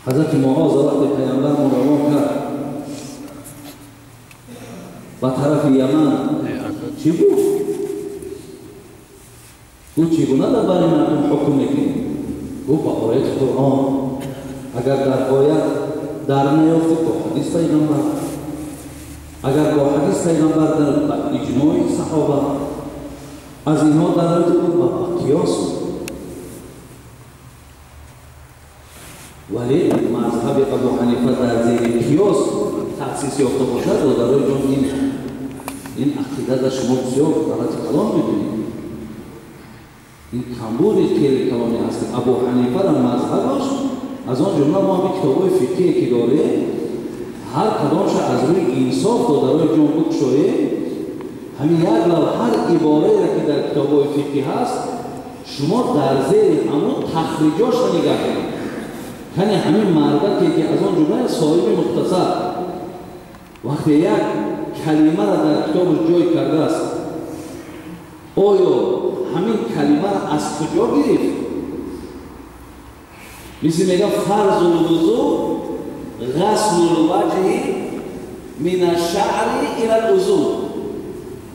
حضرت معاذ وقت پیغمبر روان کرد و طرف یمن چی بود؟ او چگونه در برای مردم حکم میکنی؟ گفت با آیت قرآن. اگر در آیت در نیافتی با حدیث پیغمبر، اگر با حدیث پیغمبر در اجماع صحابه از اینها در نیافتی با قیاس. ولی مذهب ابو حنیفه در زیر قیاس تأسیس یافته باشد و برای جان این عقیده در شما بسیار غلط کلام می‌بینید. این کمبود خیلی کلامی هست. ابو حنیفه را مذهبش از آن جمله ما به کتاب‌های فقهی که داره هر کدامش از روی انصاف و برای جان بکشایه همین یک لو هر عباره را که در کتاب‌های فقهی هست شما در زیر همون تخریجاش را نگاه کنید. یعنی همین مرده که از آن جمله صاحب مختصر وقتی یک کلمه را در کتابش جای کرده است آیا همین کلمه را از کجا گرفت؟ مثل میگه فرض الوضو غسل الوجه من الشعر الى الاذن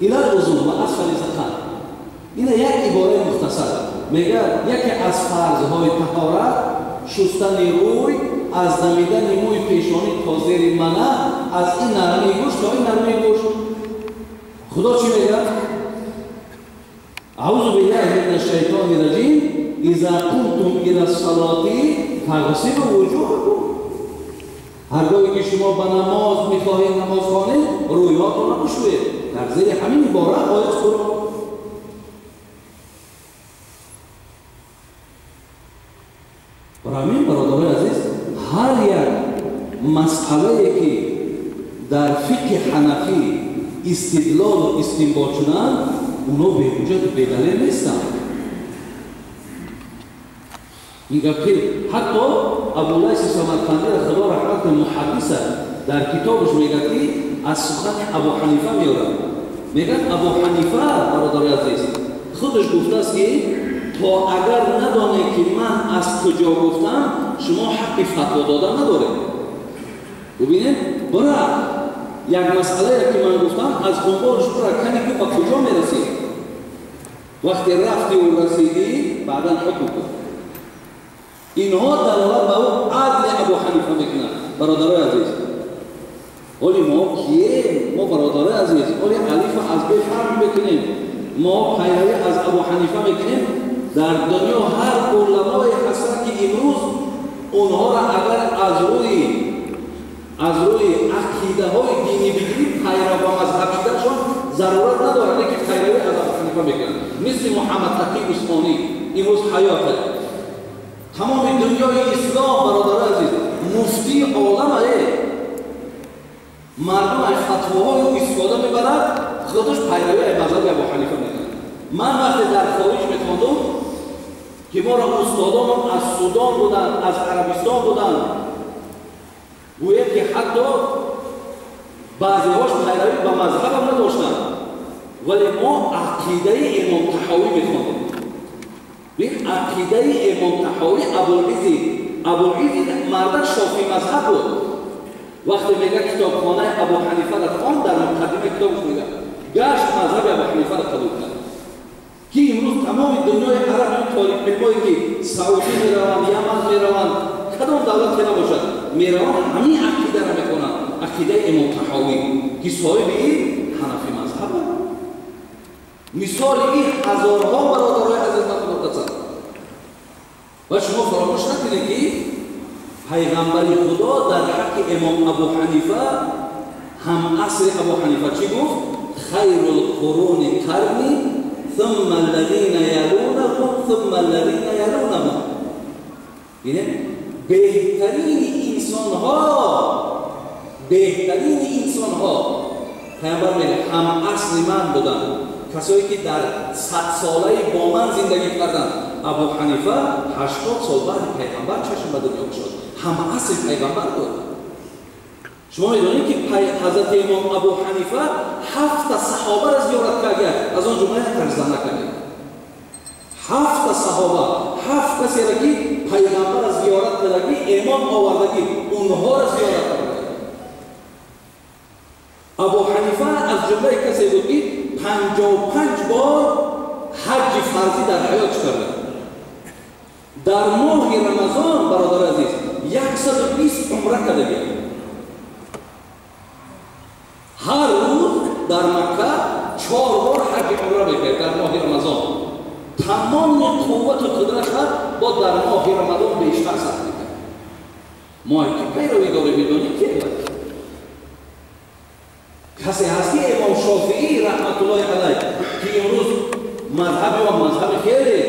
الى الاذن و اسفل الذقن. این یک عباره مختصر میگه یکی از فرض‌های طهارت شستن روی از دمیدن موی پیشانی تا زیر منه از این نرمی گوش تا این نرمی گوش. خدا چی میگه؟ اعوذ بالله من الشیطان الرجیم اذا قمتم الى الصلاة فاغسلوا وجوهکم. هرگاهی که شما به نماز میخواهید نماز خوانید رویاتون را بشویید. در زیر همین عباره آیت قرآن. برای همین برادران عزیز هر یک مسئله که در فقه حنفی استدلال و استنباط شدن اونا به وجود بدلیل نیستند. میگه که حتی ابو لیث سمرقندی خدا رحمت محدث در کتابش میگه که از سخن ابو حنیفه میاره. میگه ابو حنیفه برادر عزیز خودش گفته است که تا اگر ندانه که من از کجا گفتم شما حق فتوا دادن نداره. ببینید برای یک مسئله که من گفتم از دنبالش برای کنی که با کجا میرسید. وقتی رفتی و رسیدی بعدا حکم کن. اینها دلالت به اون عدل ابو حنیفه میکنن. برادرای عزیز ولی ما کیه؟ ما برادرای عزیز ولی علیف از بی فرق بکنیم. ما پیروی از ابو حنیفه میکنیم. در دنیا هر علمای حسن که امروز اونها را اگر از روی عقیده های دینی بگیریم پیرو با مذهبیتشون ضرورت نداره که پیروی از ابو حنیفه میکنن. مثل محمد تقی عثمانی امروز حیاته. تمام دنیای اسلام برادر عزیز مفتی عالمه مردم از فتواهای او استفاده میبرد، خودش پیروی از مذهب ابو حنیفه میکنه. من وقتی در خارج میخواندم که ما را استادان از سودان بودن، از عربستان بودن، گویا که حتی بعضی هاش پیروی به مذهب هم نداشتن، ولی ما عقیده امام طحاوی میخواندیم. ببین عقیده امام طحاوی ابوالعز مرد شافعی مذهب بود. وقتی میگه کتابخانه ابو حنیفه را خواند، در مقدمه کتابش میگه گشت مذهب ابو حنیفه را قبول کرد که امروز تمام دنیای عرب طالب علمایی که سعودی میروند، یمن میروند، کدام دولت که نباشد میروند، همین عقیده را میکنند، عقیده امام طحاوی که صاحب این حنفی مذهب است. مثال این هزارها برادرای حضرت مقدس و شما فراموش نکنید که پیغمبر خدا در حق امام ابو حنیفه هم عصر ابو حنیفه چی گفت؟ خیر القرون قرنی ثم الذین یلونهم ثم الذین یلونهم. یعنی بهترین انسانها پیغمبر میگه هم عصر من بودن، کسایی که در 100 ساله با من زندگی کردن. ابو حنیفه 80 سال بعد پیغمبر چشم به دنیا گشاد، هم عصر پیغمبر بود. شما میدونید که حضرت امام ابو حنیفه 7 صحابه را زیارت کرد، از آن جمله ترزانه کرد. 7 صحابه، 7 کسی را که پیغمبر را زیارت کردگی، امام آوردگی، اونها را زیارت کرد. ابو حنیفه از جمله کسی بود که 55 بار حج فرضی در حیات کرد. در ماه رمضان برادر عزیز 120 عمره کرده. هر روز در مکه 4 بار حج عمره میکرد در ماه رمضان. تمام قوت و قدرت با در ماه رمضان بیشتر صرف میکرد. ما که پیروی داره میدونیم که کسی هست که امام شافعی رحمت الله علیه که امروز مذهب و مذهب خیلی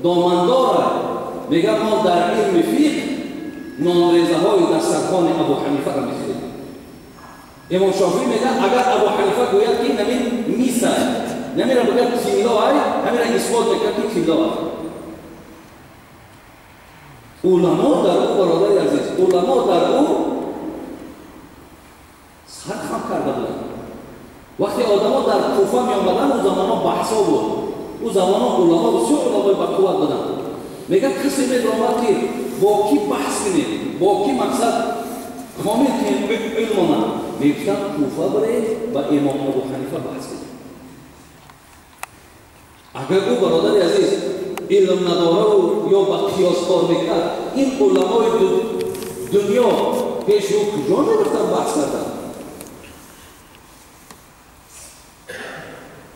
دامنداره، میگه ما در علم فقه نامریزه های دسترخوان ابو حنیفه را میخونیم. امام شافعی میگه اگر ابو حنیفه گوید که نمین میسه نمیره بگه تیلا های همین را اثبات میکرد که تیلا های. علما در او برادر عزیز، علما در او سرخم کرده بودن. وقتی آدما در کوفه می آمدن اون زمانا بحثا بود، اون زمانا علما بسیار علمای بقوت بودن. میگه کسی میدرامد که با کی بحث کنید، با کی مقصد کامل کنید علم من، میگفتن کوفه برید و امام ابو حنیفه بحث کنید. اگر او برادر عزیز علم نداره و یا با قیاس کار میکرد، این علمای دنیا پیش او کجا میرفتن بحث کردن؟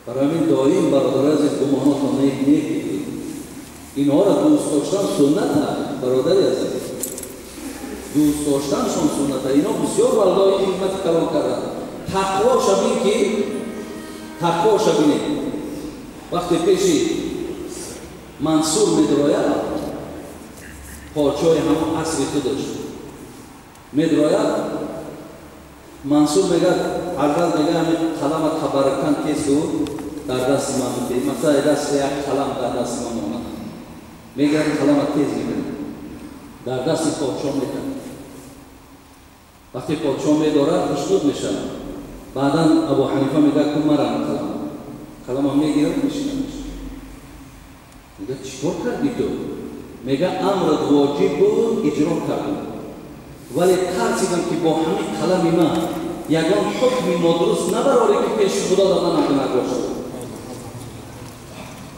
برای همین داریم برادر عزیز گمانات را نیک اینها را دوست داشتن سنت هست. برادر عزیز دوست داشتنشان سنت هست. اینا بسیار برای حکمت کلام کردن. تقوا شبین که تقوا شبینه وقتی پیشی منصور میدراید پادشاه همون عصر خودش میدراید، منصور میگه حضرت میگه همین قلم تبرکن کسی بود در دست من میده، مثلا دست یک قلم در دست من آمد، میگه قلم تیز میکنه در دست پادشاه میکنه. وقتی پادشاه میدارد مشغول میشه، بعدا ابو حنیفه میگه که مرم قلم میگیره میشکنش. میگه چیکار کردی تو؟ میگه امرت واجب بود اجرا کردم، ولی ترسیدم که با همین قلم من یگان حکم نادرست نبراری که پیش خدا دادن هم نگوشد.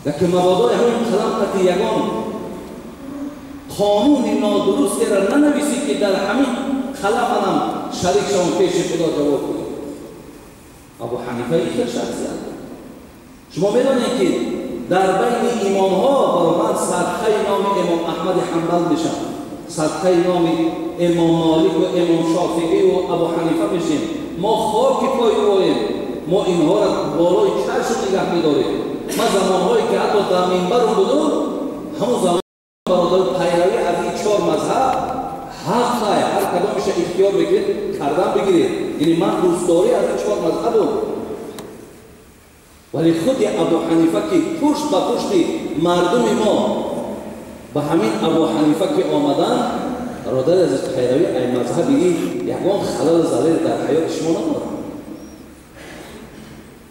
لیکن مبادا همین قلم قطعی یگان قانون نادرست را ننویسی که در همین قلم هم شریک شما پیش خدا جواب کنید. ابو حنیفه ایک شخصیت. شما بدانید که در بین امام ها برای من صدقه نام امام احمد حنبل میشن، صدقه نام امام مالک و امام شافعی و ابو حنیفه میشیم. ما خاک پای اویم، ما اینها را بالای چشم نگه میداریم. ما زمانهایی که حتی در منبر بودم، همون زمان برادر پیروی از این 4 مذهب حق هر کدامش اختیار بگیرید کردن بگیرید. یعنی من دوستداری از این 4 مذهبم. ولی خود ابو حنیفه که پشت به پشت مردم ما به همین ابو حنیفه که آمدن، برادر عزیز پیروی این مذهبی یکان خلل زلیل در حیات شما ندارد.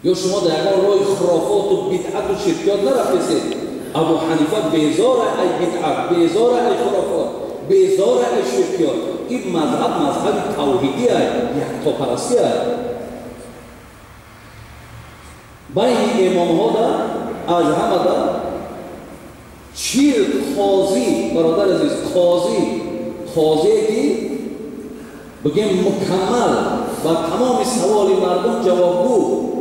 یا شما در یکان راه خرافات و بدعت و شرکیات نرفتید. ابو حنیفه بیزار ای بدعت، بیزار ای خرافات، بیزار ای شرکیات. این مذهب توحیدی است، یکتاپرستی است. بین امام ها از همه در 40 قاضی، برادر عزیز، قاضی که بگیم مکمل و تمام سوال مردم جوابگو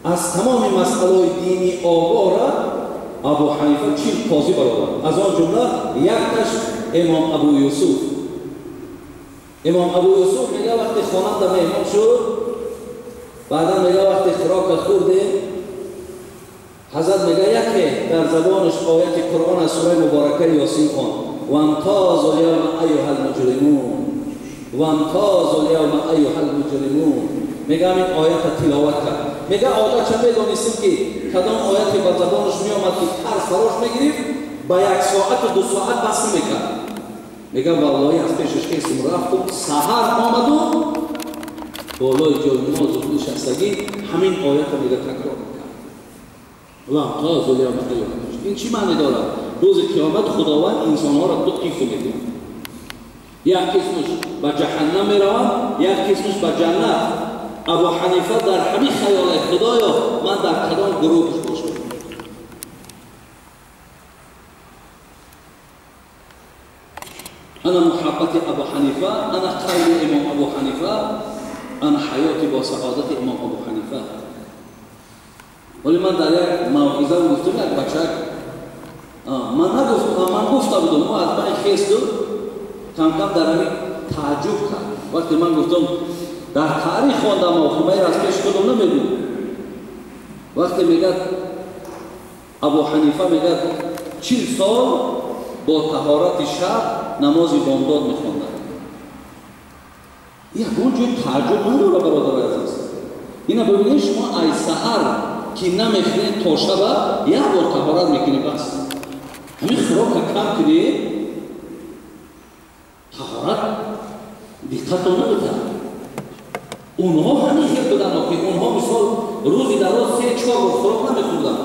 از تمام مسئله دینی آگاه را ابو حنیفه 40 قاضی برادر. از آن جمله یکش امام ابو یوسف. امام ابو یوسف میگه وقتی خواننده مهمان شد، بعدا میگه وقتی خوراک خورده، حضرت میگه یکی در زبانش آیت قرآن از سوره مبارکه یاسین خوان. وامتازوا اليوم ایها المجرمون، وامتازوا اليوم ایها المجرمون. میگه این آیت تلاوت کرد. میگه عادت چه میدونستیم که کدام آیتی بر زبانش میامد که هر فراش میگرفت با 1 ساعت و 2 ساعت بس میکرد. میگه والله از پیشش کسیم رفتم سحر آمدم بالای جای نماز و نشستگی همین آیت رو میگه تکرار میکرد. وامتازوا اليوم ایها المجرمون. این چی معنی دارد؟ روز قیامت خداوند انسانها را 2 قسم میده. یک قسمش به جهنم میروند، یک قسمش به جنت. ابو حنیفه در همین خیال خدایا من در کدام گروهش باشم. انا محبت ابو حنیفه، انا قول امام ابو حنیفه، انا حیاتی با سعادت امام ابو حنیفه. ولی من در یک موعظه گفتم یک بچه من گفته بودم ما از من خیستم کم کم در همین تعجب کرد. وقتی من گفتم در تاریخ خواندم و خمیر از پیش کدوم نمیدون. وقتی میگه ابو حنیفه میگه 40 سال با طهارت شب نماز بامداد میخوندن. یکون جوی تعجب نداره برادر عزیز. اینا ببینید شما ای سحر که نمیخونید تا شب یک بار طهارت میکنید بس. همین خوراک کم کنید طهارت دقت نمیده. اونها همین خیلی بودن که اونها مثال روزی در روز 3-4 بار خوراک نمیخوردن.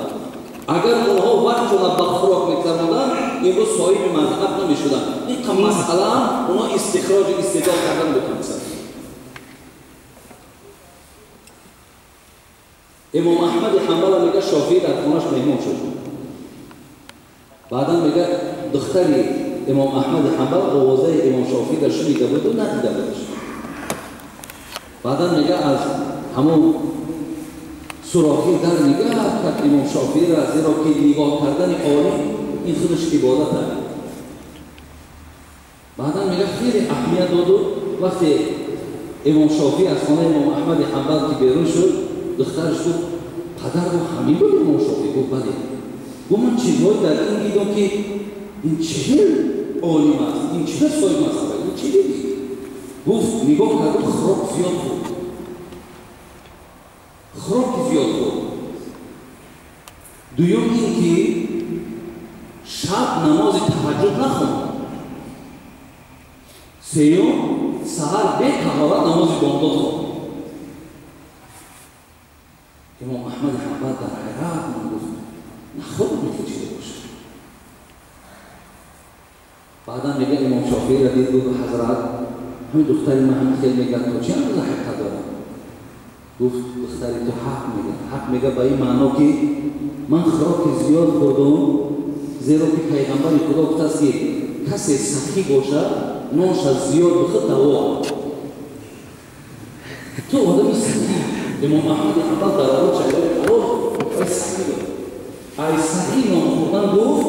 اگر اونها وقت را به خوراک میگذراندن امروز صاحب مذهب نمیشدن. این مسئله اونها استخراج استدلال کردن میکنند. امام احمد حنبل میگه شافعی در خانه‌اش مهمان شد. بعدا میگه دختری امام احمد حنبل آوازه امام شافعی در شنیده بود و ندیده بودش. بعدا میگه از همون سوراخی در نگاه کرد امام شافعی را، زیرا که نگاه کردن عالم این خودش عبادت است. بعدا میگه خیلی اهمیت داد و وقتی امام شافعی از خانه امام احمد حنبل که بیرون شد، دخترش گفت پدر رو همین بود. امام شافعی گفت بله. گفت من چیزهایی در این دیدم که این چه عالم است، این چه صاحب مذهب، این چه دیدی؟ گفت نگاه کرد خوراک زیاد بود. خوراک زیاد بود. دوم این که شب نماز تهجد نخوند. سوم سحر به طهارت نماز بامداد خواند. امام احمد حنبل در حیرت من گفت نخواد میتونید باشه. بعدا میگه امام شافعی را دید گفت حضرت همین دختری من هم خیلی میگه تو چه اندازه حق دارم؟ گفت دختری تو حق میگه به این معنا که من خوراک زیاد خوردم، زیرا که پیغمبر خدا گفته است که کسی سخی باشه نوش از زیاد بخواد دوا. تو آدمی سخی. امام احمد حنبل در آن چهره ای سخی بود. ای سخی نام خوردن گفت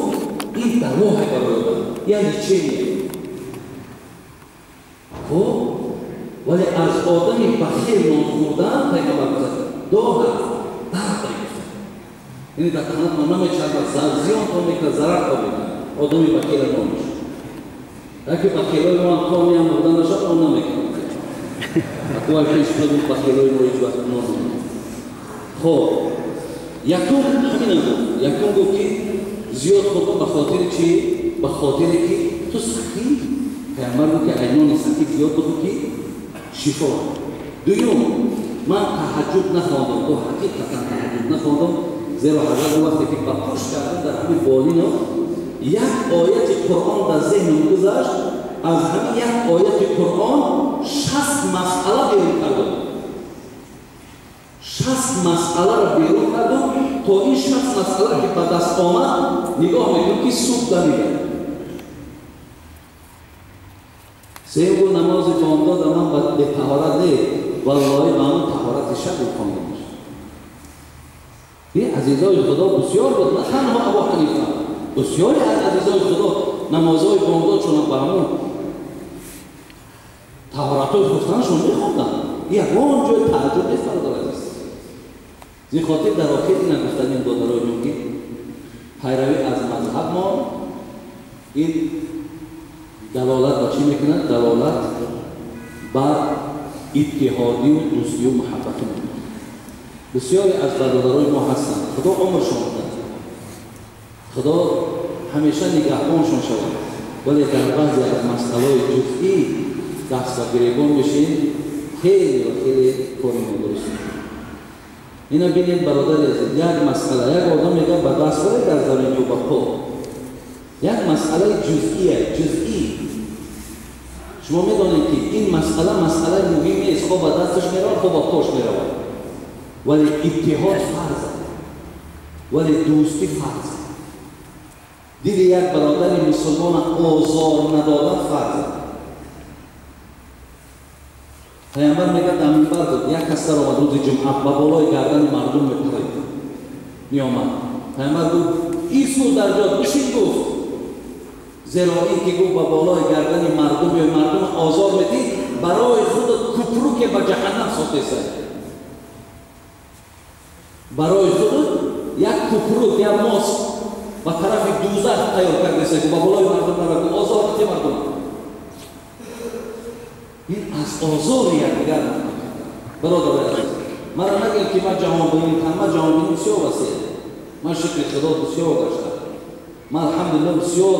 این دوا برای یعنی چه میگه؟ خب ولی از آدمی بخیر نام خوردن پیغمبر گفت دو هست درد گفت. یعنی در تنت ما نمیچرد زیان تا میکنه ضرر تا میکنه آدمی بخیر نام میشه. اگه بخیرهای ما کامی هم بودن نشد اون نمیکنه. اول پیش خودم بخیلای ما هیچ وقت نامیم. خب یکم همین گفت، یکم گفت که زیاد خود به خاطر چی؟ به خاطر که تو سخی پیامبر گفت که عینان سخی زیاد گفت که شفا. دوم من تهجد نخواندم، تو حقیقتا تهجد نخواندم، زیرا حضرت وقتی که بپوش کردم در همین بالین یک آیت قرآن در ذهنم گذشت، از همین یک آیت قرآن 60 مسئله بیرون کردم. 60 مسئله را بیرون کردم تا این 60 مسئله که به دست آمد نگاه میکنم که سود دمیده. سه گو نماز بامداد من به طهارت ده والله به اون طهارت شب خواندم. این عزیزای خدا بسیار بود، نه تنها ابو حنیفه، بسیاری از عزیزای خدا نمازهای بامداد چون برامون طهارت‌های خفتنشون میخوندن. یکان جای تعجب نیست برادر عزیز. زی خاطر در آخر این نگفتن این دادرای جنگی پیروی از مذهب ما این دلالت بر چی میکنند؟ دلالت بر اتحادی و دوستی و محبت ما. بسیاری از برادرای ما هستند، خدا عمرشون بده، خدا همیشه نگهبانشون شود، ولی در بعضی از مسئله‌های جزئی دست و گریبان بشین، خیلی و خیلی کاری ندارست. اینا بینید برادر عزیز، یک مسئله، یک آدم میگه به دست بره در زمین و به پا، یک مسئله جزئی. شما میدانید که این مسئله مهمی است، خواه به دستش میرود، خواه به پاش میرود، ولی اتحاد فرض است، ولی دوستی فرض است. دید یک برادر مسلمان آزار ندادن فرض است. پیامبر میگه در منبر بود، یک کس در آمد روز جمعه به بالای گردن مردم میپرید میآمد. پیامبر گفت ایستو در جا بشین، گفت زیرا این که گفت به بالای گردن مردم یا مردم آزار میدی برای خود کفرو که به جهنم ساخته، برای خود یک کفرو یا ماست به طرف دوزخ تیار کرده که به بالای مردم نرود، آزار میدی مردم. این از آزار یکدیگر برادر عزیز، مرا نگید که من جهان بینی کنم، من جهان بینی بسیار وسیع، من شکر خدا بسیار گشتم، من الحمدلله بسیار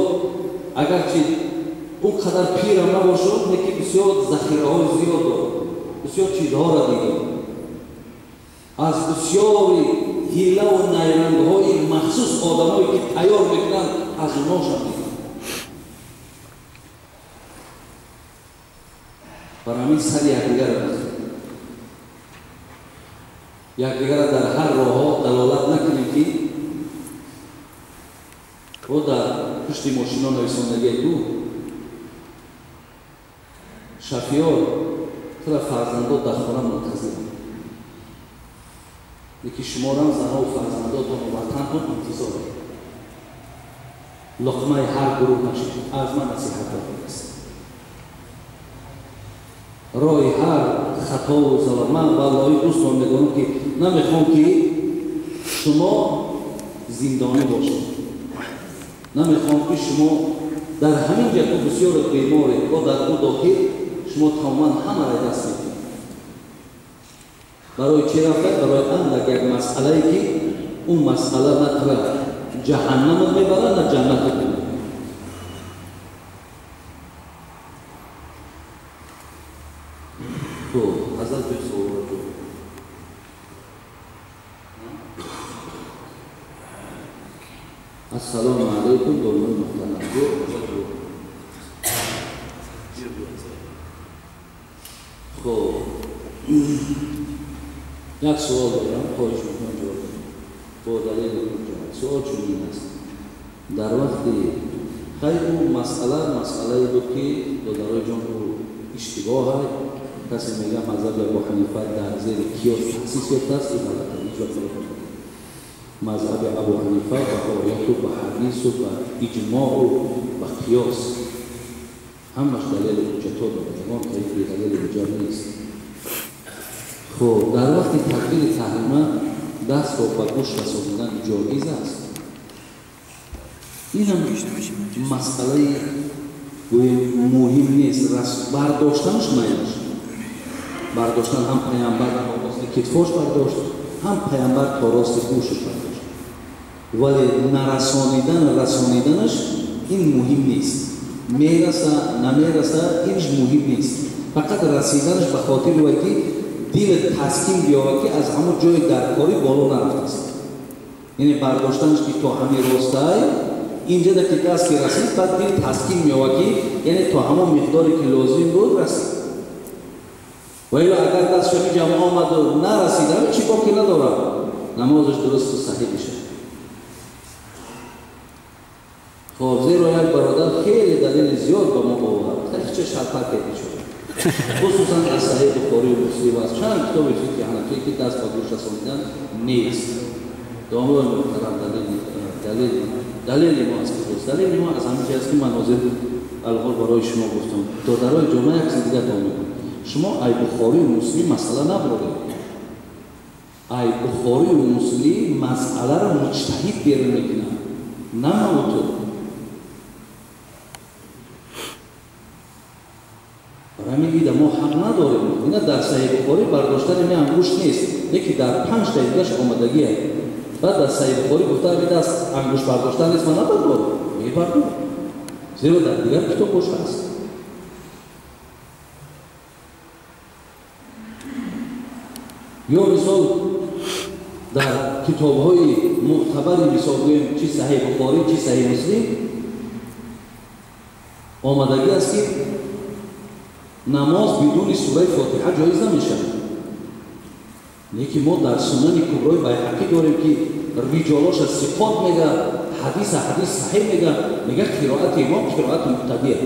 اگرچه اون قدر پیرم نباشم لیکن بسیار ذخیره های زیاد دارم، بسیار چیزها را دیدم، از بسیاری حیله و نیرنگ های مخصوص آدمایی که تیار میکنند از اوناشم دیدم. برای همین سر یکدیگر را بزنیم، یکدیگر را در هر راه دلالت نکنیم که او در پشت ماشینا نویسندگی تو شفیار طرف فرزندات در خانه منتظرند، یکی شما را زنها و فرزنداتان و وطنتان انتظار لقمه هر گروه نشید. از من نصیحت است، راه هر خطا و زلال، من والله دوستان میدانم که نمیخوام که شما زندانی باشید، نمیخوام که شما در همین جا که بسیار بیماره و در او داخل شما تماما همه را دست میدید. برای چی رفته؟ برای اندک یک مسئله که اون مسئله نه طرف جهنم میبره نه جنت میبره. تو حضرت به سوال تو السلام علیکم دولمه محترم خب یک سوال دارم، خواهش میکنم جواب با دلیل جواب. سوال چنین است، در وقتی خیلی اون مسئله بود که دادرای جان رو اشتباه های کسی میگه مذهب ابو حنیفه در زیر کیاس تأسیس یافته است، این غلطه، هیچ وقت نمی‌کنه. مذهب ابو حنیفه به آیات و به حدیث و به اجماع و به قیاس همش دلیل حجت‌ها دارد، طریق دلیل حجت نیست. خب در وقتی تکبیر تحریمه دست رو به گوش رساندن جایز است. این هم مسئله مهم نیست، برداشتنش نیست. бардоштан, ҳам паямбар рости китфош бардошт, ҳам паямбар то рости гӯшаш бардошт. Вале расониданаш ин муҳим нест. Мераса, намераса, инш муҳим нест. Фақат расиданаш ба хотири ва ки дил таскин биёвад ки аз ҳамон ҷои даркорӣ боло нарафтааст. Яъне бардоштанаш ки то ҳамин ростай инҷа ки даст ки расид, баъд дил таскин меёвад ки яъне то ҳамон миқдоре ки лозим буд расид. ва ило агар дасташ ҳамин ҷамъа омаду нарасида, чӣ боки надорад, намозаш дурусту саҳӣ мешавад. خب زیرا یک برادر خیلی دلیل زیاد با ما آورد. خیلی چه شرطه کردی شد. خصوصا از صحیح بخاری و مسلم است. چند کتاب فقه حنفی که دست به گوش رساندن نیست. دامون محترم دلیل ما است که دلیل ما از همین چیزی که من حاضر الحال برای شما گفتم. تا درای جامعه یک چیز دیگه دامون. شما ای بخاری و مسلم مسئله نبرید. ای بخاری و مسلم مسئله را مجتهد بیرون میگیرن. نه موضوع. همین دیده ما حق نداریم. اینا در صحیح بخاری برداشتن این انگوش نیست. یکی در 5 دقیقهش آمادگیه. بعد در صحیح بخاری گفته همین دست انگوش برداشتن نیست، من نبردارم. میبردارم. زیرا در دیگر کتابش هست. یا مثال در کتاب‌های معتبر مثال گوییم چی صحیح بخاری چی صحیح مسلم آمادگی است که نماز بدون سوره فاتحه جایز نمیشه. لیکن ما در سنن کبرای بیهقی داریم که رجالاش از ثقات میگه، حدیث صحیح میگه قرائت امام قرائت مقتدیه.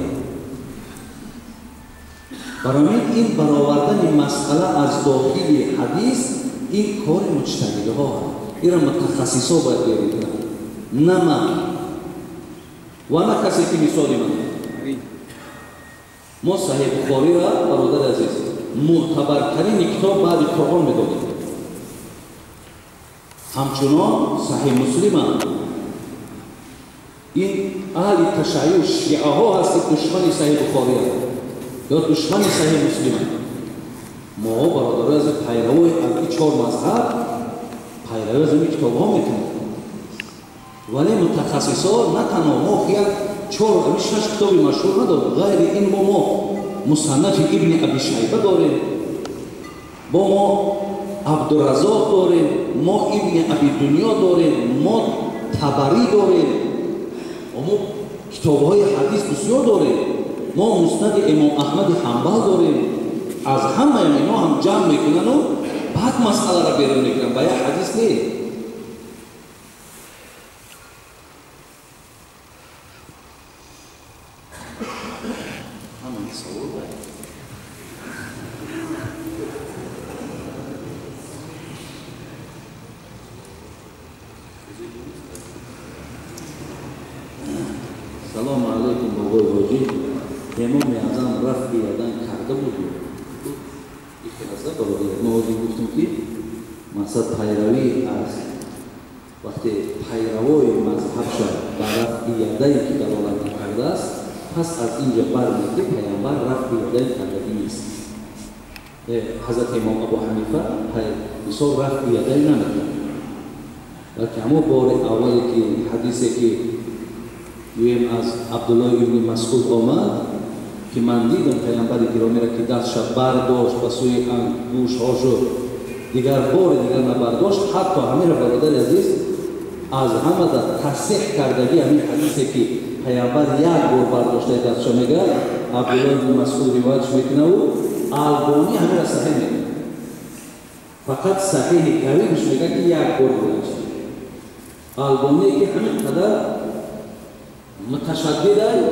برای این برآوردن مسئله از داخل حدیث این کار مجتهدها ها، این را متخصصا باید بیارید. نه من و نه کسی که مثالی من. ما صحیح بخاری را برادر عزیز معتبرترین کتاب بعد قرآن میدانیم. همچنان صحیح مسلم این اهل تشیع شیعه ها هست که دشمن صحیح بخاری هست یا دشمن صحیح مسلم. ما برادر عزیز پیروی از 4 مذهب پیروی از این کتاب ها میکنیم. ولی متخصصا نه تنها ما خیلی 4 کتاب مشهور نداریم. غیر این ما مصنف ابن ابی شیبه داریم، با ما عبدالرزاق داریم، ما ابن ابی دنیا داریم، ما طبری داریم، ما کتاب‌های حدیث بسیار داریم، ما مسند امام احمد حنبل داریم. از همه اینا هم جمع میکنن و بعد مسئله را بیرون میگیرن. باید حدیث نیست. سلام علیکم بابای حاجی. امام اعظم رفع یدن کرده بود. ما گفتیم که مقصد پیروی از وقتی پیروای مذهب شد و رفع یدن که دلالت کرده است، پس از اینجا برمیاد که پیامبر رفع یدن کرده نیست. حضرت امام ابو حنیفه مثال رفع یدن نمی‌کرد. لیکن اما بار اولی که حدیثی که ویم از عبدالله ابن مسعود آمد که من دیدم پیامبر گرامی را که دستش برداشت و سوی گوش‌هاشو دیگر بار دیگر نبرداشت، حتی همین را برادر عزیز از همه در تصحیح کردگی همین حدیثی که پیامبر یک بار برداشته دستش میگه عبدالله ابن مسعود روایتش میکنه و البانی همین را صحیح میکنه. فقط صحیح قریبش میگه که یک بار برداشته. البانی که همین قدر متشدد است،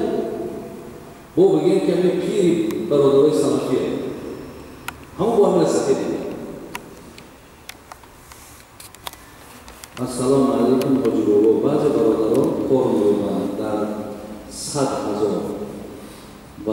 با بگیم که همین پیر برادرای سلفیه همون با همین صحیح دیگه. السلام علیکم حاجی بابا. بعضی برادران کار می‌کنند در 100,000 و